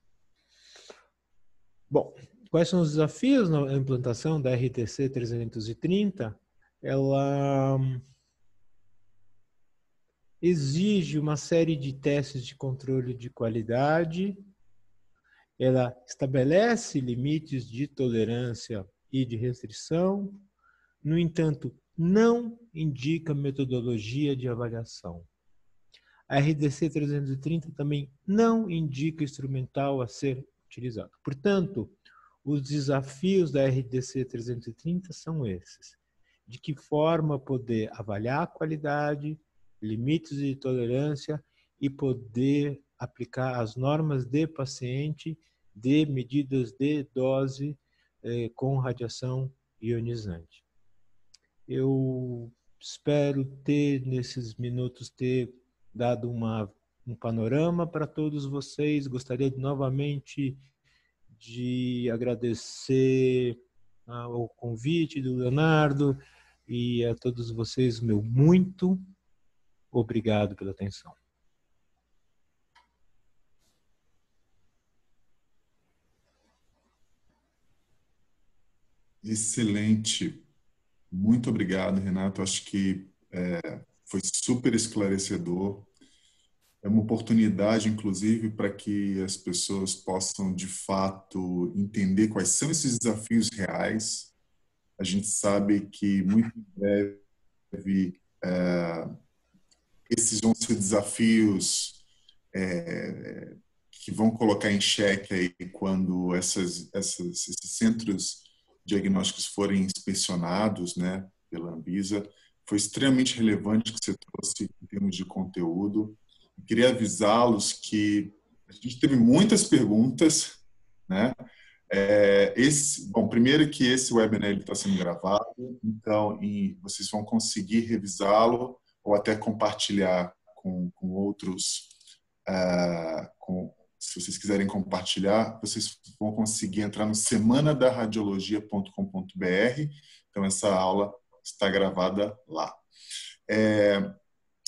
Bom, quais são os desafios na implantação da RTC 330? Ela exige uma série de testes de controle de qualidade, ela estabelece limites de tolerância e de restrição, no entanto, não indica metodologia de avaliação. A RDC 330 também não indica instrumental a ser utilizado. Portanto, os desafios da RDC 330 são esses. De que forma poder avaliar a qualidade, limites de tolerância e poder aplicar as normas de paciente de medidas de dose com radiação ionizante. Eu espero nesses minutos, ter dado um panorama para todos vocês. Gostaria novamente de agradecer ao convite do Leonardo e a todos vocês, meu muito obrigado pela atenção. Excelente. Muito obrigado, Renato. Acho que foi super esclarecedor. É uma oportunidade, inclusive, para que as pessoas possam, de fato, entender quais são esses desafios reais. A gente sabe que, muito em breve, esses vão ser desafios que vão colocar em xeque aí quando esses centros diagnósticos forem inspecionados, né, pela Anvisa. Foi extremamente relevante o que você trouxe em termos de conteúdo. Eu queria avisá-los que a gente teve muitas perguntas, né? Bom, primeiro que esse webinar está sendo gravado, então vocês vão conseguir revisá-lo ou até compartilhar com outros. Se vocês quiserem compartilhar, vocês vão conseguir entrar no semanadaradiologia.com.br. Então, essa aula está gravada lá.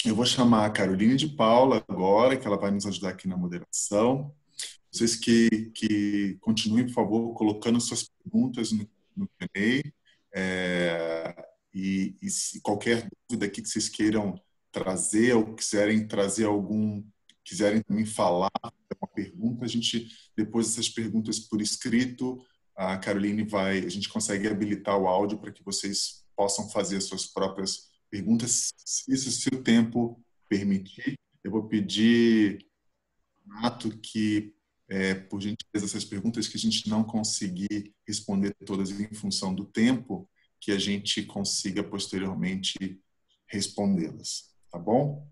Eu vou chamar a Caroline de Paula agora, que ela vai nos ajudar aqui na moderação. Vocês que continuem, por favor, colocando suas perguntas no Q&A. E se qualquer dúvida aqui que vocês queiram trazer ou quiserem também falar uma pergunta, a gente, depois dessas perguntas por escrito, a Caroline a gente consegue habilitar o áudio para que vocês possam fazer suas próprias perguntas, isso se o tempo permitir. Eu vou pedir, Renato, que, por gentileza, essas perguntas que a gente não conseguir responder todas em função do tempo, que a gente consiga posteriormente respondê-las, tá bom?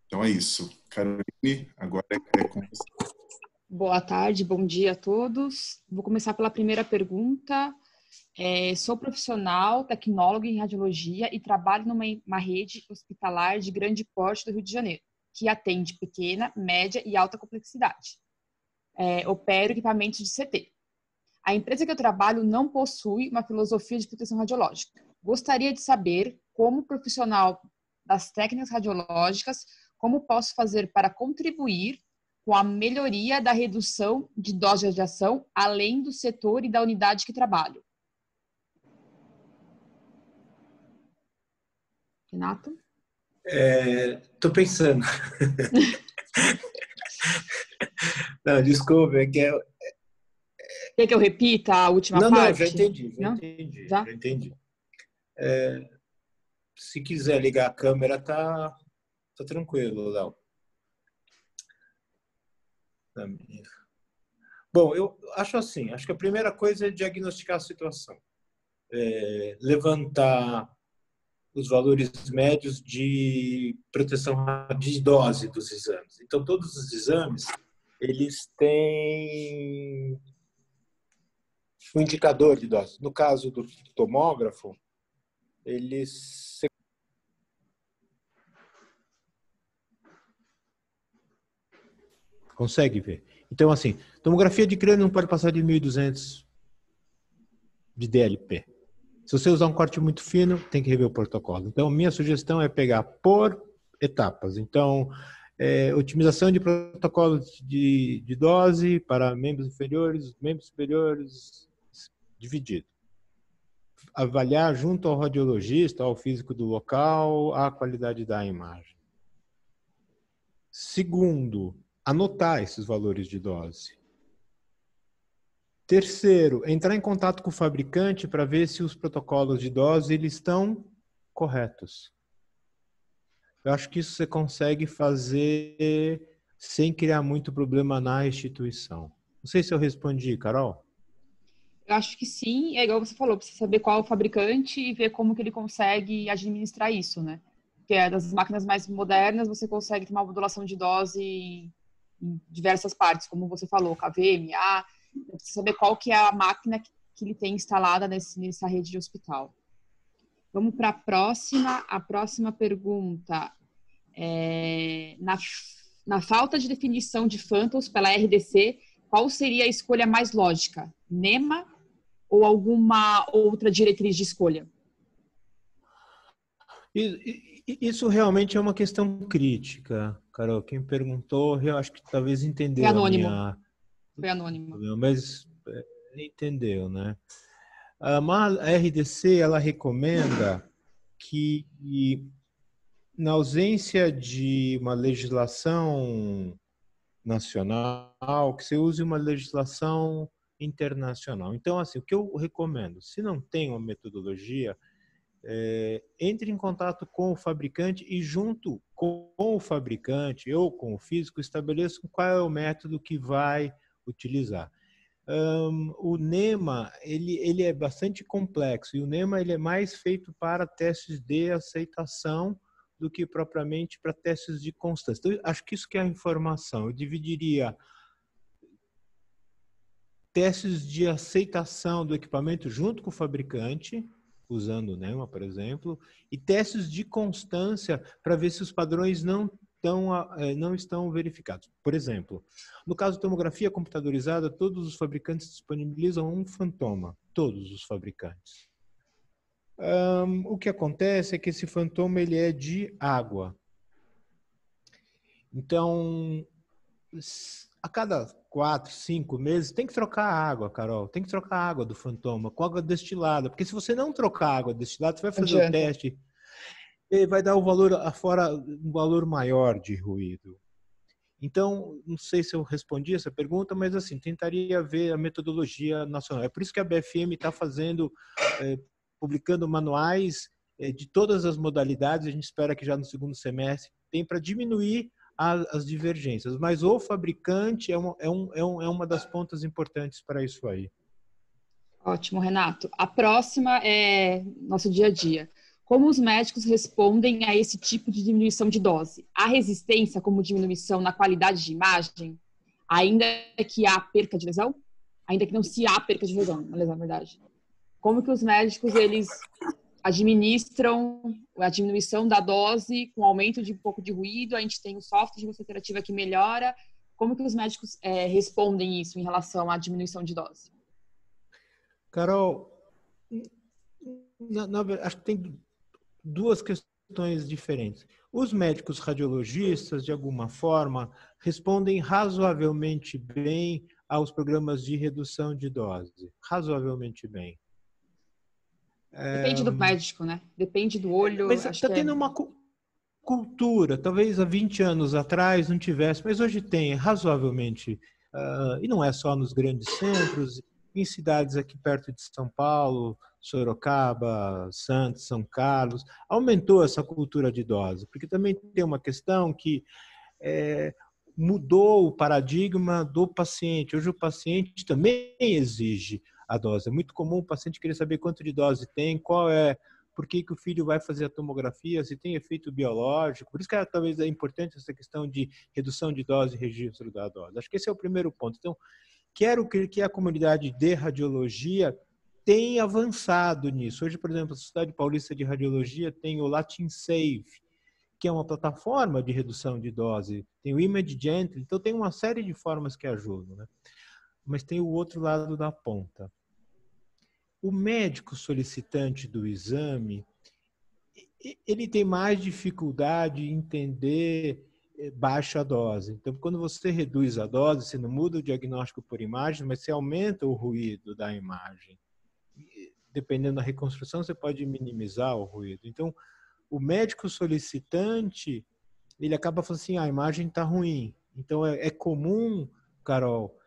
Então é isso. Caroline, agora é com você. Boa tarde, bom dia a todos. Vou começar pela primeira pergunta. Sou profissional, tecnólogo em radiologia e trabalho numa rede hospitalar de grande porte do Rio de Janeiro, que atende pequena, média e alta complexidade. Opero equipamentos de CT. A empresa que eu trabalho não possui uma filosofia de proteção radiológica. Gostaria de saber, como profissional das técnicas radiológicas, como posso fazer para contribuir com a melhoria da redução de dose de radiação, além do setor e da unidade que trabalho. Renato? Estou pensando. Não, desculpa, é que Quer que eu repita a última parte? Não, já entendi. Já? Já entendi. Se quiser ligar a câmera, tá tranquilo, Léo. Bom, eu acho assim, acho que a primeira coisa é diagnosticar a situação. Levantar os valores médios de proteção de dose dos exames. Então, todos os exames, eles têm um indicador de dose. No caso do tomógrafo, eles... Consegue ver. Então, assim, tomografia de crânio não pode passar de 1.200 de DLP. Se você usar um corte muito fino, tem que rever o protocolo. Então, minha sugestão é pegar por etapas. Então, otimização de protocolos de dose para membros inferiores, membros superiores, dividido. Avaliar junto ao radiologista, ao físico do local, a qualidade da imagem. Segundo, anotar esses valores de dose. Terceiro, entrar em contato com o fabricante para ver se os protocolos de dose eles estão corretos. Eu acho que isso você consegue fazer sem criar muito problema na instituição. Não sei se eu respondi, Carol. Eu acho que sim, é igual você falou, precisa saber qual é o fabricante e ver como que ele consegue administrar isso, né? Porque das máquinas mais modernas, você consegue ter uma modulação de dose em diversas partes, como você falou, KVMA. Precisa saber qual que é a máquina que ele tem instalada nessa rede de hospital. Vamos para a próxima. A próxima pergunta. Na falta de definição de phantoms pela RDC, qual seria a escolha mais lógica? NEMA ou alguma outra diretriz de escolha? Isso realmente é uma questão crítica, Carol. Quem perguntou, eu acho que talvez entendeu Foi anônimo. a minha... Foi anônimo. Mas entendeu, né? A RDC, ela recomenda que, na ausência de uma legislação nacional, que você use uma legislação internacional. Então, assim, o que eu recomendo, se não tem uma metodologia, entre em contato com o fabricante e junto com o fabricante ou com o físico estabeleçam qual é o método que vai utilizar. O NEMA ele é bastante complexo e o NEMA ele é mais feito para testes de aceitação do que propriamente para testes de constância. Então, acho que isso que é a informação. Eu dividiria testes de aceitação do equipamento junto com o fabricante, usando o NEMA, por exemplo, e testes de constância para ver se os padrões não estão verificados. Por exemplo, no caso de tomografia computadorizada, todos os fabricantes disponibilizam um fantoma, todos os fabricantes. O que acontece é que esse fantoma ele é de água. Então, a cada 4, 5 meses tem que trocar a água, Carol. Tem que trocar a água do fantoma com água destilada. Porque se você não trocar a água destilada, você vai fazer o teste e vai dar um valor maior de ruído. Então, não sei se eu respondi essa pergunta, mas assim, tentaria ver a metodologia nacional. É por isso que a BFM está publicando manuais de todas as modalidades. A gente espera que já no segundo semestre tem para diminuir as divergências. Mas o fabricante é uma das pontas importantes para isso aí. Ótimo, Renato. A próxima é nosso dia a dia. Como os médicos respondem a esse tipo de diminuição de dose? Há resistência como diminuição na qualidade de imagem? Ainda que há perca de lesão? Ainda que não se há perca de lesão, na verdade. Como que os médicos, eles administram a diminuição da dose com aumento de um pouco de ruído? A gente tem o software de busca alterativa que melhora. Como que os médicos respondem isso em relação à diminuição de dose? Carol, acho que tem duas questões diferentes. Os médicos radiologistas, de alguma forma, respondem razoavelmente bem aos programas de redução de dose. Razoavelmente bem. Depende do médico, né? Depende do olho. Mas está tendo uma cultura, talvez há 20 anos atrás não tivesse, mas hoje tem, razoavelmente. E não é só nos grandes centros, em cidades aqui perto de São Paulo, Sorocaba, Santos, São Carlos, aumentou essa cultura de dose, porque também tem uma questão que mudou o paradigma do paciente. Hoje o paciente também exige a dose. É muito comum o paciente querer saber quanto de dose tem, por que o filho vai fazer a tomografia, se tem efeito biológico. Por isso que talvez é importante essa questão de redução de dose e registro da dose. Acho que esse é o primeiro ponto. Então, quero que a comunidade de radiologia tenha avançado nisso. Hoje, por exemplo, a Sociedade Paulista de Radiologia tem o Latin Save, que é uma plataforma de redução de dose. Tem o Image Gently, então tem uma série de formas que ajudam, né? Mas tem o outro lado da ponta. O médico solicitante do exame, ele tem mais dificuldade em entender baixa dose. Então, quando você reduz a dose, você não muda o diagnóstico por imagem, mas você aumenta o ruído da imagem. Dependendo da reconstrução, você pode minimizar o ruído. Então, o médico solicitante, ele acaba falando assim, a imagem está ruim. Então, é comum, Carol,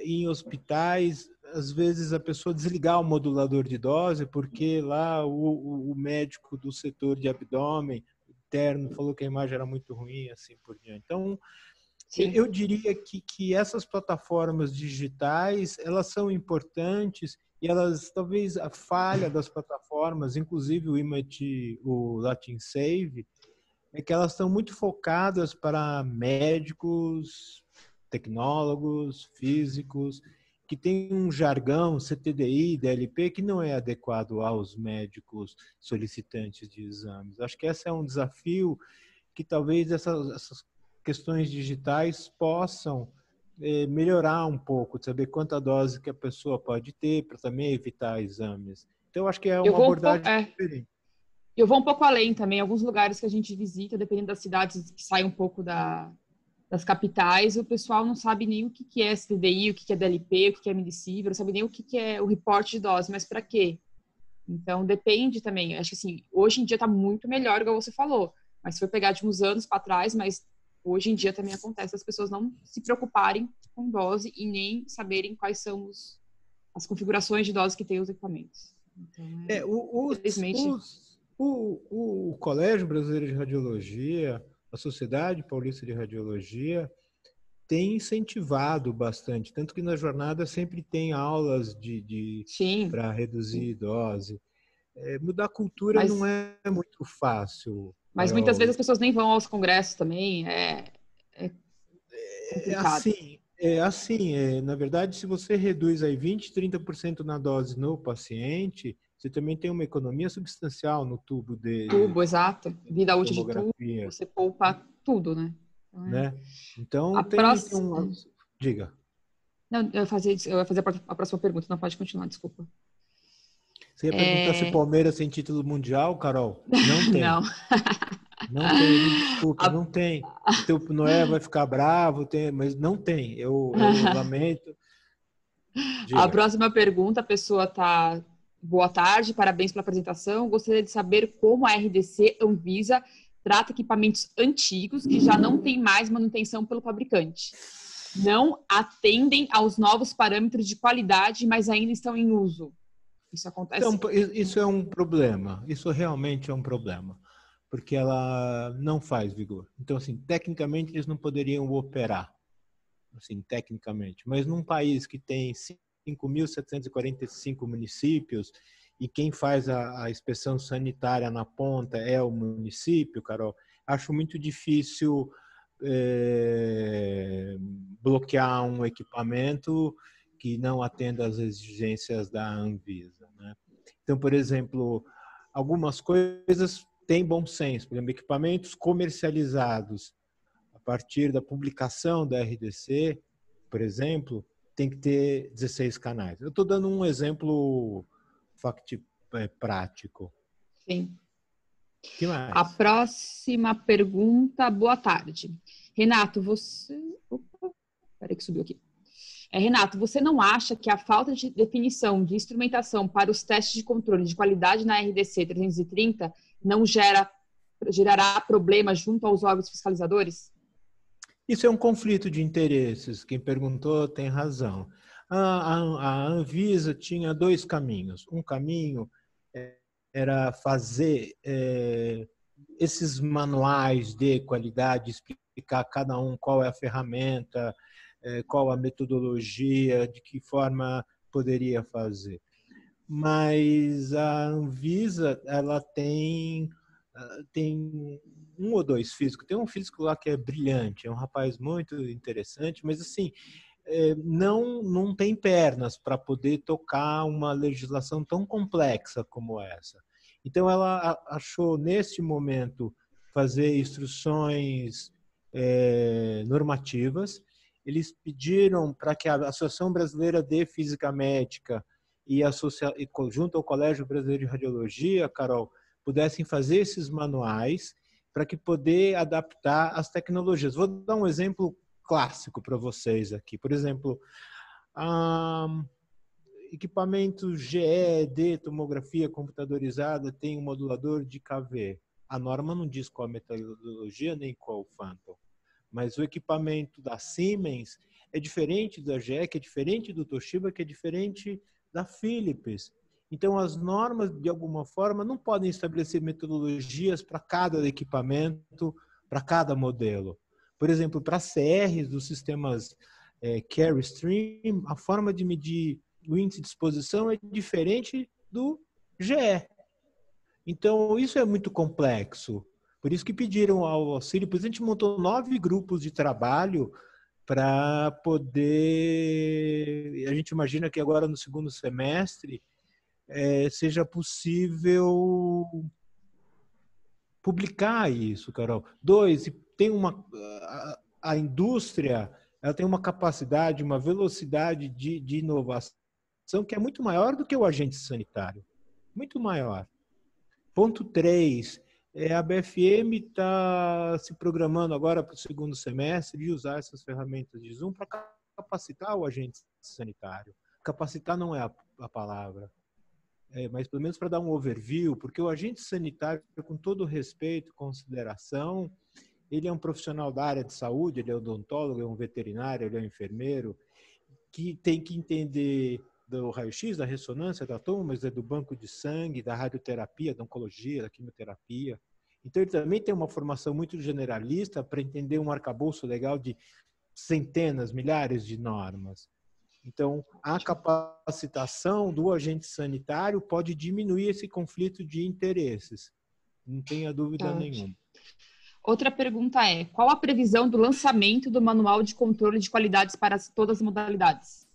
em hospitais, às vezes a pessoa desligar o modulador de dose porque lá o médico do setor de abdômen interno falou que a imagem era muito ruim, assim por diante. Então, sim, eu diria que essas plataformas digitais, elas são importantes e elas, talvez a falha das plataformas, inclusive o Latin Save, é que elas estão muito focadas para médicos, tecnólogos, físicos, que tem um jargão CTDI, DLP, que não é adequado aos médicos solicitantes de exames. Acho que esse é um desafio que talvez essas questões digitais possam melhorar um pouco, de saber quanta dose que a pessoa pode ter para também evitar exames. Então, acho que é uma abordagem diferente. Eu vou um pouco além também. Alguns lugares que a gente visita, dependendo das cidades que saem um pouco das capitais, o pessoal não sabe nem o que é CTDI, o que é DLP, o que é Midsievert, não sabe nem o que é o reporte de dose, mas para quê? Então, depende também. Acho que assim, hoje em dia está muito melhor, igual você falou, mas se for pegar de uns anos para trás, mas hoje em dia também acontece as pessoas não se preocuparem com dose e nem saberem quais são as configurações de dose que tem os equipamentos. Então, infelizmente... O Colégio Brasileiro de Radiologia, a Sociedade Paulista de Radiologia, tem incentivado bastante, tanto que na jornada sempre tem aulas para reduzir dose. Mudar a cultura não é muito fácil. Mas muitas vezes as pessoas nem vão aos congressos também, complicado. Na verdade, se você reduz aí 20%, 30% na dose no paciente, você também tem uma economia substancial no tubo dele. Tubo, exato. Vida útil de tubo, você poupa tudo, né? Então, Diga. Não, eu ia fazer a próxima pergunta, não pode continuar, desculpa. Você ia perguntar se o Palmeiras tem título mundial, Carol? Não tem. Não. Não tem, me desculpe, não tem. O teu Noé vai ficar bravo, mas não tem. Eu lamento. Diga. A próxima pergunta, a pessoa está... Boa tarde, parabéns pela apresentação. Gostaria de saber como a RDC Anvisa trata equipamentos antigos que já não têm mais manutenção pelo fabricante. Não atendem aos novos parâmetros de qualidade, mas ainda estão em uso. Isso acontece? Então, isso é um problema. Isso realmente é um problema. Porque ela não faz vigor. Então, assim, tecnicamente, eles não poderiam operar. Assim, tecnicamente. Mas num país que tem 5.745 municípios e quem faz a inspeção sanitária na ponta é o município, Carol, acho muito difícil bloquear um equipamento que não atenda às exigências da Anvisa, né? Então, por exemplo, algumas coisas têm bom senso. Por exemplo, equipamentos comercializados a partir da publicação da RDC, por exemplo, tem que ter 16 canais. Eu estou dando um exemplo prático. Sim. Que mais? A próxima pergunta, boa tarde. Renato, Peraí que subiu aqui. Renato, você não acha que a falta de definição de instrumentação para os testes de controle de qualidade na RDC 330 não gerará problemas junto aos órgãos fiscalizadores? Isso é um conflito de interesses. Quem perguntou tem razão. A Anvisa tinha dois caminhos. Um caminho era fazer esses manuais de qualidade, explicar cada um qual é a ferramenta, qual a metodologia, de que forma poderia fazer. Mas a Anvisa, ela tem um ou dois físicos. Tem um físico lá que é brilhante, é um rapaz muito interessante, mas assim, não tem pernas para poder tocar uma legislação tão complexa como essa. Então, ela achou, neste momento, fazer instruções normativas. Eles pediram para que a Associação Brasileira de Física Médica e junto ao Colégio Brasileiro de Radiologia, Carol, pudessem fazer esses manuais para que poder adaptar as tecnologias. Vou dar um exemplo clássico para vocês aqui. Por exemplo, equipamento GE, tomografia computadorizada, tem um modulador de KV. A norma não diz qual a metodologia nem qual o Phantom. Mas o equipamento da Siemens é diferente da GE, que é diferente do Toshiba, que é diferente da Philips. Então, as normas, de alguma forma, não podem estabelecer metodologias para cada equipamento, para cada modelo. Por exemplo, para CRs dos sistemas Carry Stream, a forma de medir o índice de exposição é diferente do GE. Então, isso é muito complexo. Por isso que pediram ao auxílio, por isso a gente montou 9 grupos de trabalho para poder... A gente imagina que agora no segundo semestre seja possível publicar isso, Carol. 2, tem a indústria, ela tem uma capacidade, uma velocidade de inovação que é muito maior do que o agente sanitário. Muito maior. Ponto 3, a BFM está se programando agora para o segundo semestre de usar essas ferramentas de Zoom para capacitar o agente sanitário. Capacitar não é a palavra, mas pelo menos para dar um overview, porque o agente sanitário, com todo respeito e consideração, ele é um profissional da área de saúde, ele é odontólogo, é um veterinário, ele é um enfermeiro, que tem que entender do raio-x, da ressonância, da toma, mas do banco de sangue, da radioterapia, da oncologia, da quimioterapia. Então, ele também tem uma formação muito generalista para entender um arcabouço legal de centenas, milhares de normas. Então, a capacitação do agente sanitário pode diminuir esse conflito de interesses. Não tenha dúvida nenhuma. Outra pergunta qual a previsão do lançamento do Manual de Controle de Qualidades para todas as modalidades?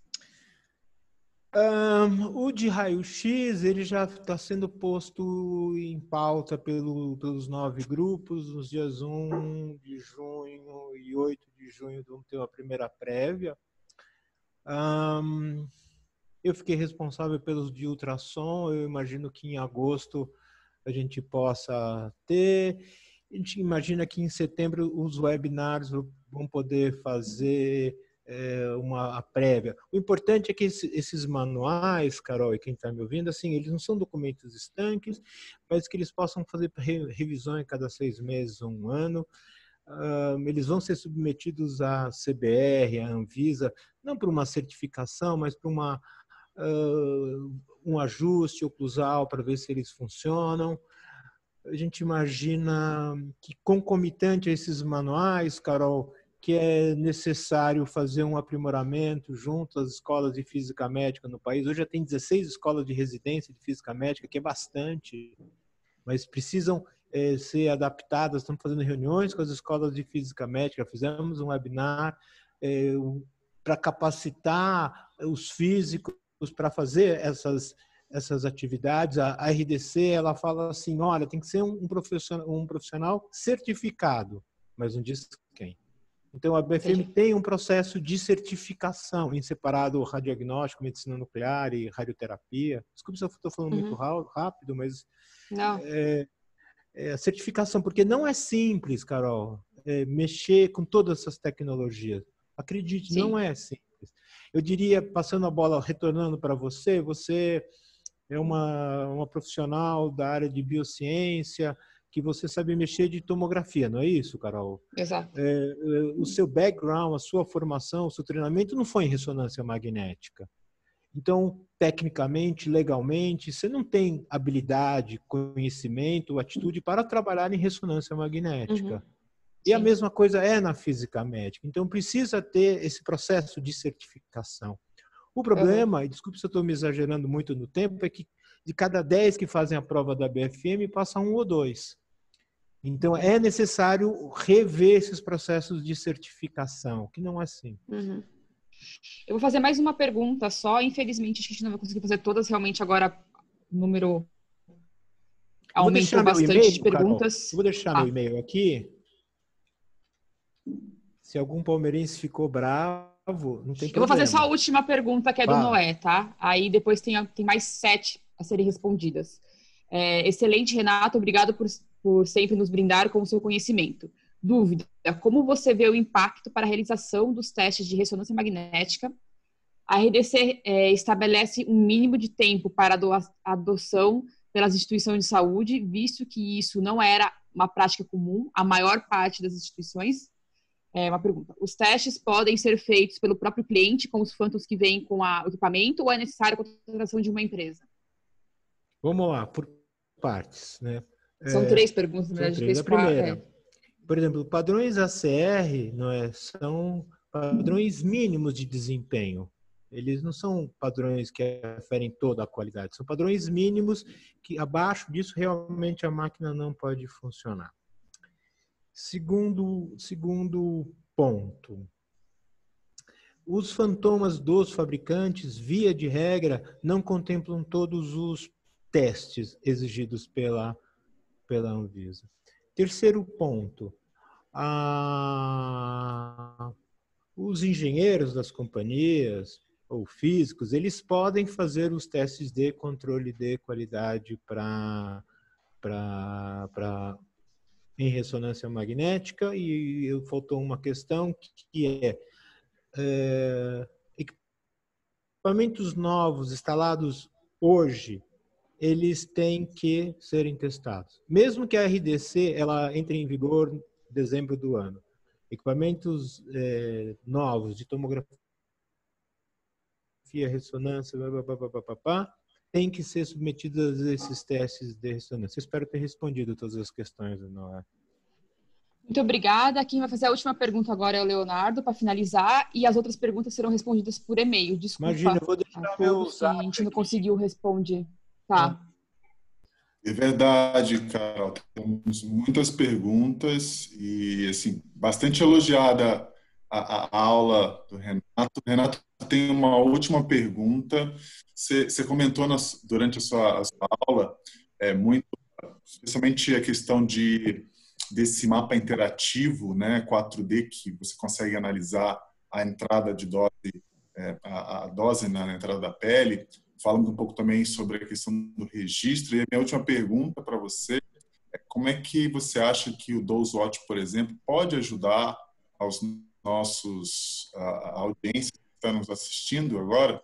O de raio-x, ele já está sendo posto em pauta pelos 9 grupos. Nos dias 1 de junho e 8 de junho vamos ter uma primeira prévia. Eu fiquei responsável pelos de ultrassom. Eu imagino que em agosto a gente possa ter. A gente imagina que em setembro os webinars vão poder fazer uma prévia. O importante é que esses manuais, Carol, e quem está me ouvindo, assim, eles não são documentos estanques, mas que eles possam fazer revisões cada 6 meses ou 1 ano. Eles vão ser submetidos à CBR, à Anvisa, não para uma certificação, mas para um ajuste oclusal para ver se eles funcionam. A gente imagina que, concomitante a esses manuais, Carol, que é necessário fazer um aprimoramento junto às escolas de física médica no país. Hoje já tem 16 escolas de residência de física médica, que é bastante, mas precisam ser adaptadas. Estamos fazendo reuniões com as escolas de física médica, fizemos um webinar para capacitar os físicos para fazer essas atividades. A RDC, ela fala assim, olha, tem que ser um profissional certificado, mas não diz quem. Então, a BFM tem um processo de certificação em separado radiodiagnóstico, medicina nuclear e radioterapia. Desculpe se eu estou falando muito rápido, mas Não. A certificação, porque não é simples, Carol, mexer com todas essas tecnologias. Acredite, Sim. não é simples. Eu diria, passando a bola, retornando para você, você é uma profissional da área de biociência, que você sabe mexer de tomografia, não é isso, Carol? Exato. O seu background, a sua formação, o seu treinamento não foi em ressonância magnética. Então, tecnicamente, legalmente, você não tem habilidade, conhecimento, atitude para trabalhar em ressonância magnética. E a mesma coisa é na física médica. Então, precisa ter esse processo de certificação. O problema, e desculpe se eu estou me exagerando muito no tempo, é que de cada 10 que fazem a prova da BFM, passa 1 ou 2. Então, é necessário rever esses processos de certificação, que não é assim. Eu vou fazer mais uma pergunta só. Infelizmente, a gente não vai conseguir fazer todas. Realmente, agora o número aumentou bastante de perguntas. Carol, eu vou deixar meu e-mail aqui. Se algum palmeirense ficou bravo, não tem problema. Eu vou fazer só a última pergunta, que é do Noé, tá? Aí depois tem mais 7 a serem respondidas. Excelente, Renato. Obrigado por sempre nos brindar com o seu conhecimento. Dúvida: como você vê o impacto para a realização dos testes de ressonância magnética? A RDC estabelece um mínimo de tempo para a adoção pelas instituições de saúde, visto que isso não era uma prática comum, a maior parte das instituições. Uma pergunta: os testes podem ser feitos pelo próprio cliente, com os phantoms que vêm com o equipamento, ou é necessário a contratação de uma empresa? Vamos lá, por partes, né? São 3 perguntas, na verdade. São 3. A primeira, por exemplo, padrões ACR são padrões mínimos de desempenho. Eles não são padrões que referem toda a qualidade, são padrões mínimos que abaixo disso realmente a máquina não pode funcionar. Segundo ponto, os fantomas dos fabricantes, via de regra, não contemplam todos os testes exigidos pela Anvisa. Terceiro ponto, os engenheiros das companhias ou físicos, eles podem fazer os testes de controle de qualidade em ressonância magnética, e faltou uma questão que equipamentos novos instalados hoje, eles têm que serem testados. Mesmo que a RDC ela entre em vigor em dezembro do ano, equipamentos novos de tomografia, ressonância, têm que ser submetidos a esses testes de ressonância. Eu espero ter respondido todas as questões, Noé. Muito obrigada. Quem vai fazer a última pergunta agora é o Leonardo, para finalizar, e as outras perguntas serão respondidas por e-mail. Desculpa. Imagina, eu vou deixar a todos que a gente não conseguiu responder. Tá. É verdade, Carol. Temos muitas perguntas e, assim, bastante elogiada a aula do Renato. Renato, tem uma última pergunta. Você comentou durante a sua aula muito, especialmente a questão desse mapa interativo, né, 4D, que você consegue analisar a entrada de dose, a dose na entrada da pele. Falando um pouco também sobre a questão do registro. E a minha última pergunta para você é: como é que você acha que o DoseWatch, por exemplo, pode ajudar aos nossos a audiência que está nos assistindo agora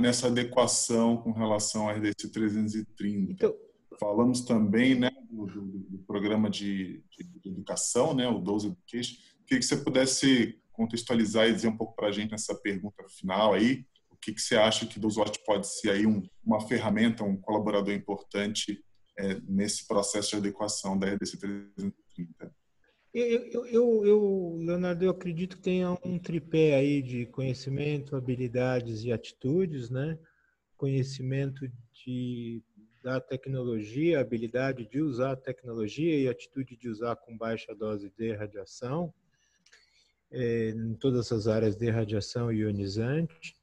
nessa adequação com relação à RDC 330? Então, falamos também, né, do programa de educação, né, o Dose Education. Queria que você pudesse contextualizar e dizer um pouco para a gente nessa pergunta final aí. O que você acha que o DoseWatch pode ser aí uma ferramenta, um colaborador importante nesse processo de adequação da RDC 330? Leonardo, eu acredito que tenha um tripé aí de conhecimento, habilidades e atitudes, né? Conhecimento da tecnologia, habilidade de usar a tecnologia e atitude de usar com baixa dose de radiação, em todas as áreas de radiação ionizante.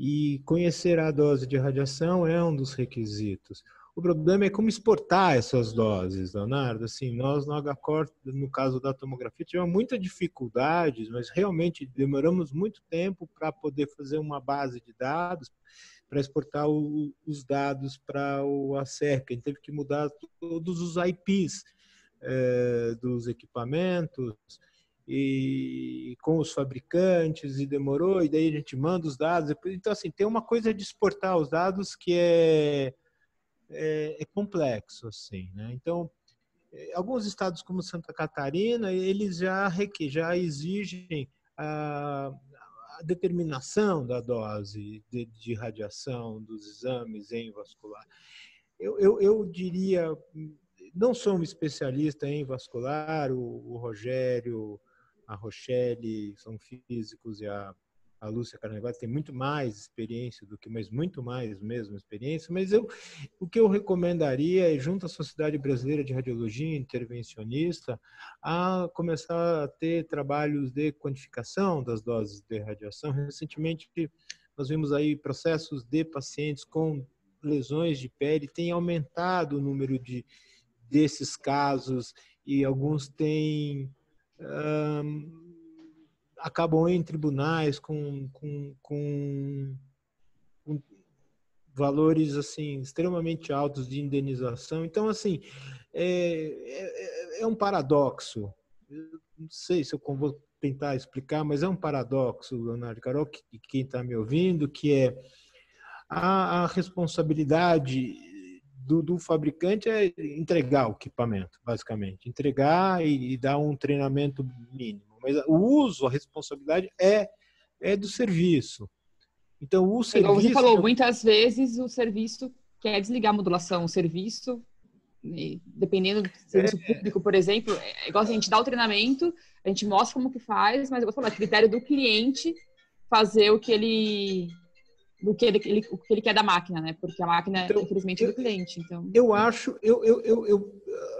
E conhecer a dose de radiação é um dos requisitos. O problema é como exportar essas doses, Leonardo. Assim, nós no HCOR, no caso da tomografia, tivemos muitas dificuldades, mas realmente demoramos muito tempo para poder fazer uma base de dados, para exportar os dados para o ACERC. A gente teve que mudar todos os IPs dos equipamentos, e com os fabricantes, e demorou, e daí a gente manda os dados. Então, assim, tem uma coisa de exportar os dados que é complexo, assim, né? Então, alguns estados como Santa Catarina, eles já exigem a determinação da dose de radiação dos exames em vascular. Eu diria, não sou um especialista em vascular, o Rogério, a Rochelle são físicos, e a Lúcia Carnevale tem muito mais experiência do que, mas muito mais mesmo experiência, mas o que eu recomendaria é, junto à Sociedade Brasileira de Radiologia Intervencionista, a começar a ter trabalhos de quantificação das doses de radiação. Recentemente, nós vimos aí processos de pacientes com lesões de pele, tem aumentado o número desses casos, e alguns têm acabam em tribunais com valores assim extremamente altos de indenização. Então, assim, é um paradoxo. Eu não sei se eu vou tentar explicar, mas é um paradoxo, Leonardo Carol, e quem está me ouvindo, que é a responsabilidade do fabricante é entregar o equipamento, basicamente. Entregar e dar um treinamento mínimo. Mas o uso, a responsabilidade é do serviço. Então, o serviço... Igual você falou, muitas vezes o serviço quer desligar a modulação. O serviço, dependendo do serviço público, por exemplo, é igual a gente dá o treinamento, a gente mostra como que faz, mas eu vou falar, é critério do cliente fazer o que ele quer da máquina, né? Porque a máquina, então, infelizmente, é do cliente. Então, eu acho,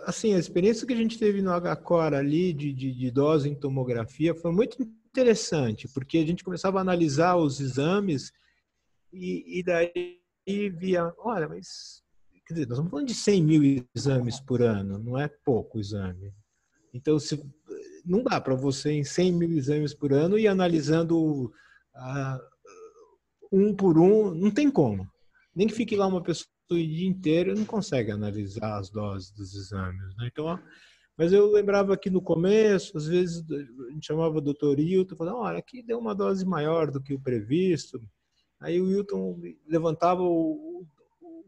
assim, a experiência que a gente teve no HCOR ali de dose em tomografia foi muito interessante, porque a gente começava a analisar os exames e daí via, olha, mas quer dizer, nós estamos falando de 100 mil exames por ano, não é pouco exame. Então, não dá para você, em 100 mil exames por ano, ir analisando um por um, não tem como. Nem que fique lá uma pessoa o dia inteiro, não consegue analisar as doses dos exames, né? Então, mas eu lembrava que no começo, às vezes, a gente chamava o doutor Hilton, falava, olha, aqui deu uma dose maior do que o previsto. Aí o Hilton levantava o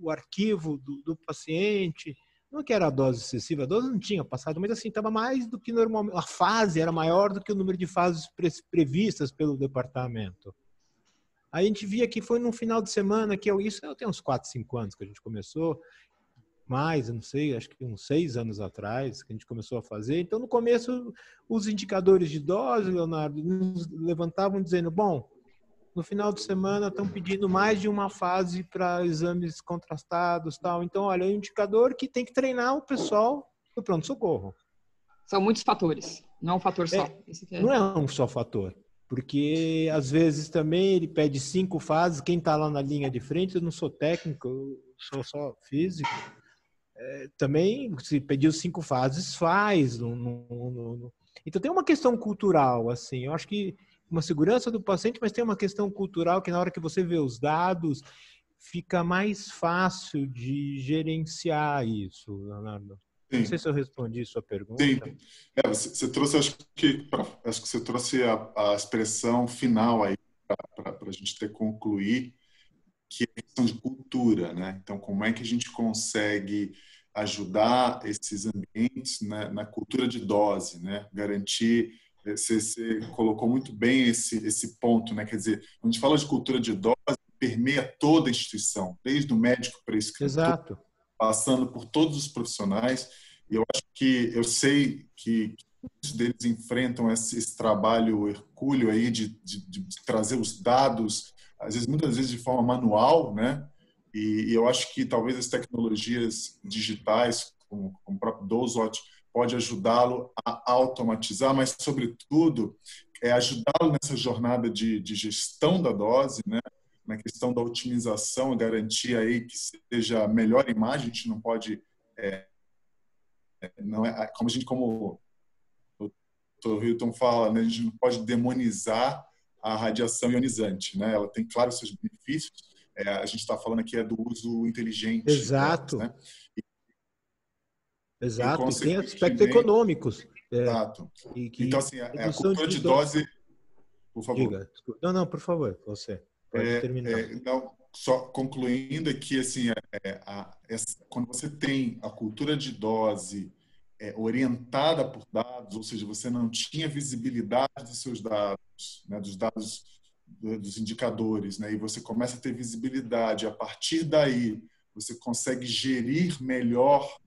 arquivo do paciente, não que era a dose excessiva, a dose não tinha passado, mas assim, estava mais do que normalmente, a fase era maior do que o número de fases previstas pelo departamento. Aí a gente via que foi num final de semana, isso eu tenho uns 4, 5 anos que a gente começou, mais, eu não sei, acho que uns 6 anos atrás que a gente começou a fazer. Então, no começo, os indicadores de dose, Leonardo, nos levantavam dizendo, bom, no final de semana estão pedindo mais de uma fase para exames contrastados, tal. Então, olha, é um indicador que tem que treinar o pessoal do pronto-socorro. São muitos fatores, não é um fator só. Não é um só fator. Porque, às vezes, também ele pede 5 fases. Quem está lá na linha de frente, eu não sou técnico, eu sou só físico. Também, se pediu 5 fases, faz. Então, tem uma questão cultural, assim. Eu acho que uma segurança do paciente, mas tem uma questão cultural que, na hora que você vê os dados, fica mais fácil de gerenciar isso, Leonardo. Sim. Não sei se eu respondi sua pergunta. Sim. Você trouxe, acho que você trouxe a expressão final aí para a gente ter concluir, que é a questão de cultura, né? Então, como é que a gente consegue ajudar esses ambientes, né, na cultura de dose, né? Garantir, você colocou muito bem esse ponto, né? Quer dizer, quando a gente fala de cultura de dose, permeia toda a instituição, desde o médico prescritor, exato, passando por todos os profissionais. E eu acho que, eu sei que muitos deles enfrentam esse trabalho hercúleo aí de trazer os dados, muitas vezes de forma manual, né? E eu acho que talvez as tecnologias digitais, como o próprio Dosot, pode ajudá-lo a automatizar, mas, sobretudo, ajudá-lo nessa jornada de gestão da dose, né? na questão da otimização, garantir aí que seja a melhor imagem. A gente não pode, não é, como o Dr. Hilton fala, né, a gente não pode demonizar a radiação ionizante, né? Ela tem, claro, seus benefícios. A gente está falando aqui do uso inteligente Exato. delas, né? Exato, e tem aspectos econômicos. Exato. Então, assim, a cultura de dose... Por favor. Diga. Não, por favor, você pode terminar. Então, só concluindo aqui, assim, quando você tem a cultura de dose orientada por dados, ou seja, você não tinha visibilidade dos seus dados, né, dos dados dos indicadores, né, e você começa a ter visibilidade, a partir daí você consegue gerir melhor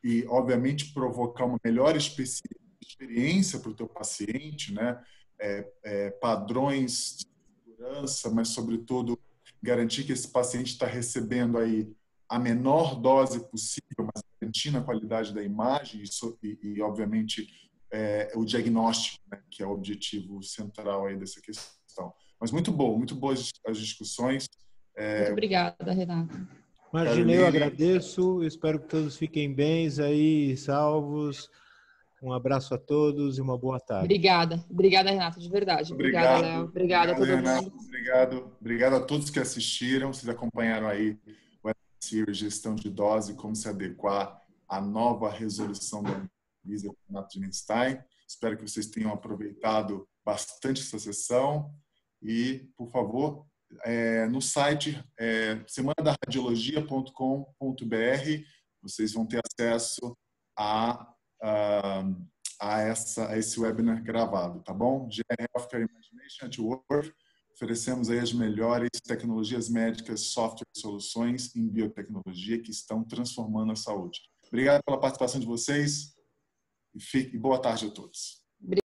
e obviamente, provocar uma melhor experiência para o teu paciente, né? Padrões de segurança, mas, sobretudo, garantir que esse paciente está recebendo aí a menor dose possível, mas garantindo a qualidade da imagem e obviamente, o diagnóstico, né? Que é o objetivo central aí dessa questão. Mas muito boas as discussões. Muito obrigada, Renato. Imagina, eu agradeço, espero que todos fiquem bem aí, salvos. Um abraço a todos e uma boa tarde. Obrigada, Renato, de verdade. Obrigada, Léo. Obrigada a todo mundo. Obrigado a todos que assistiram, vocês acompanharam aí o Series Gestão de Dose, como se adequar à nova resolução da Anvisa com Renato Dimenstein. Espero que vocês tenham aproveitado bastante essa sessão e, por favor, no site semanadaradiologia.com.br vocês vão ter acesso a esse webinar gravado, tá bom? GE Healthcare Imagination at Work. Oferecemos aí as melhores tecnologias médicas, software e soluções em biotecnologia que estão transformando a saúde. Obrigado pela participação de vocês e boa tarde a todos.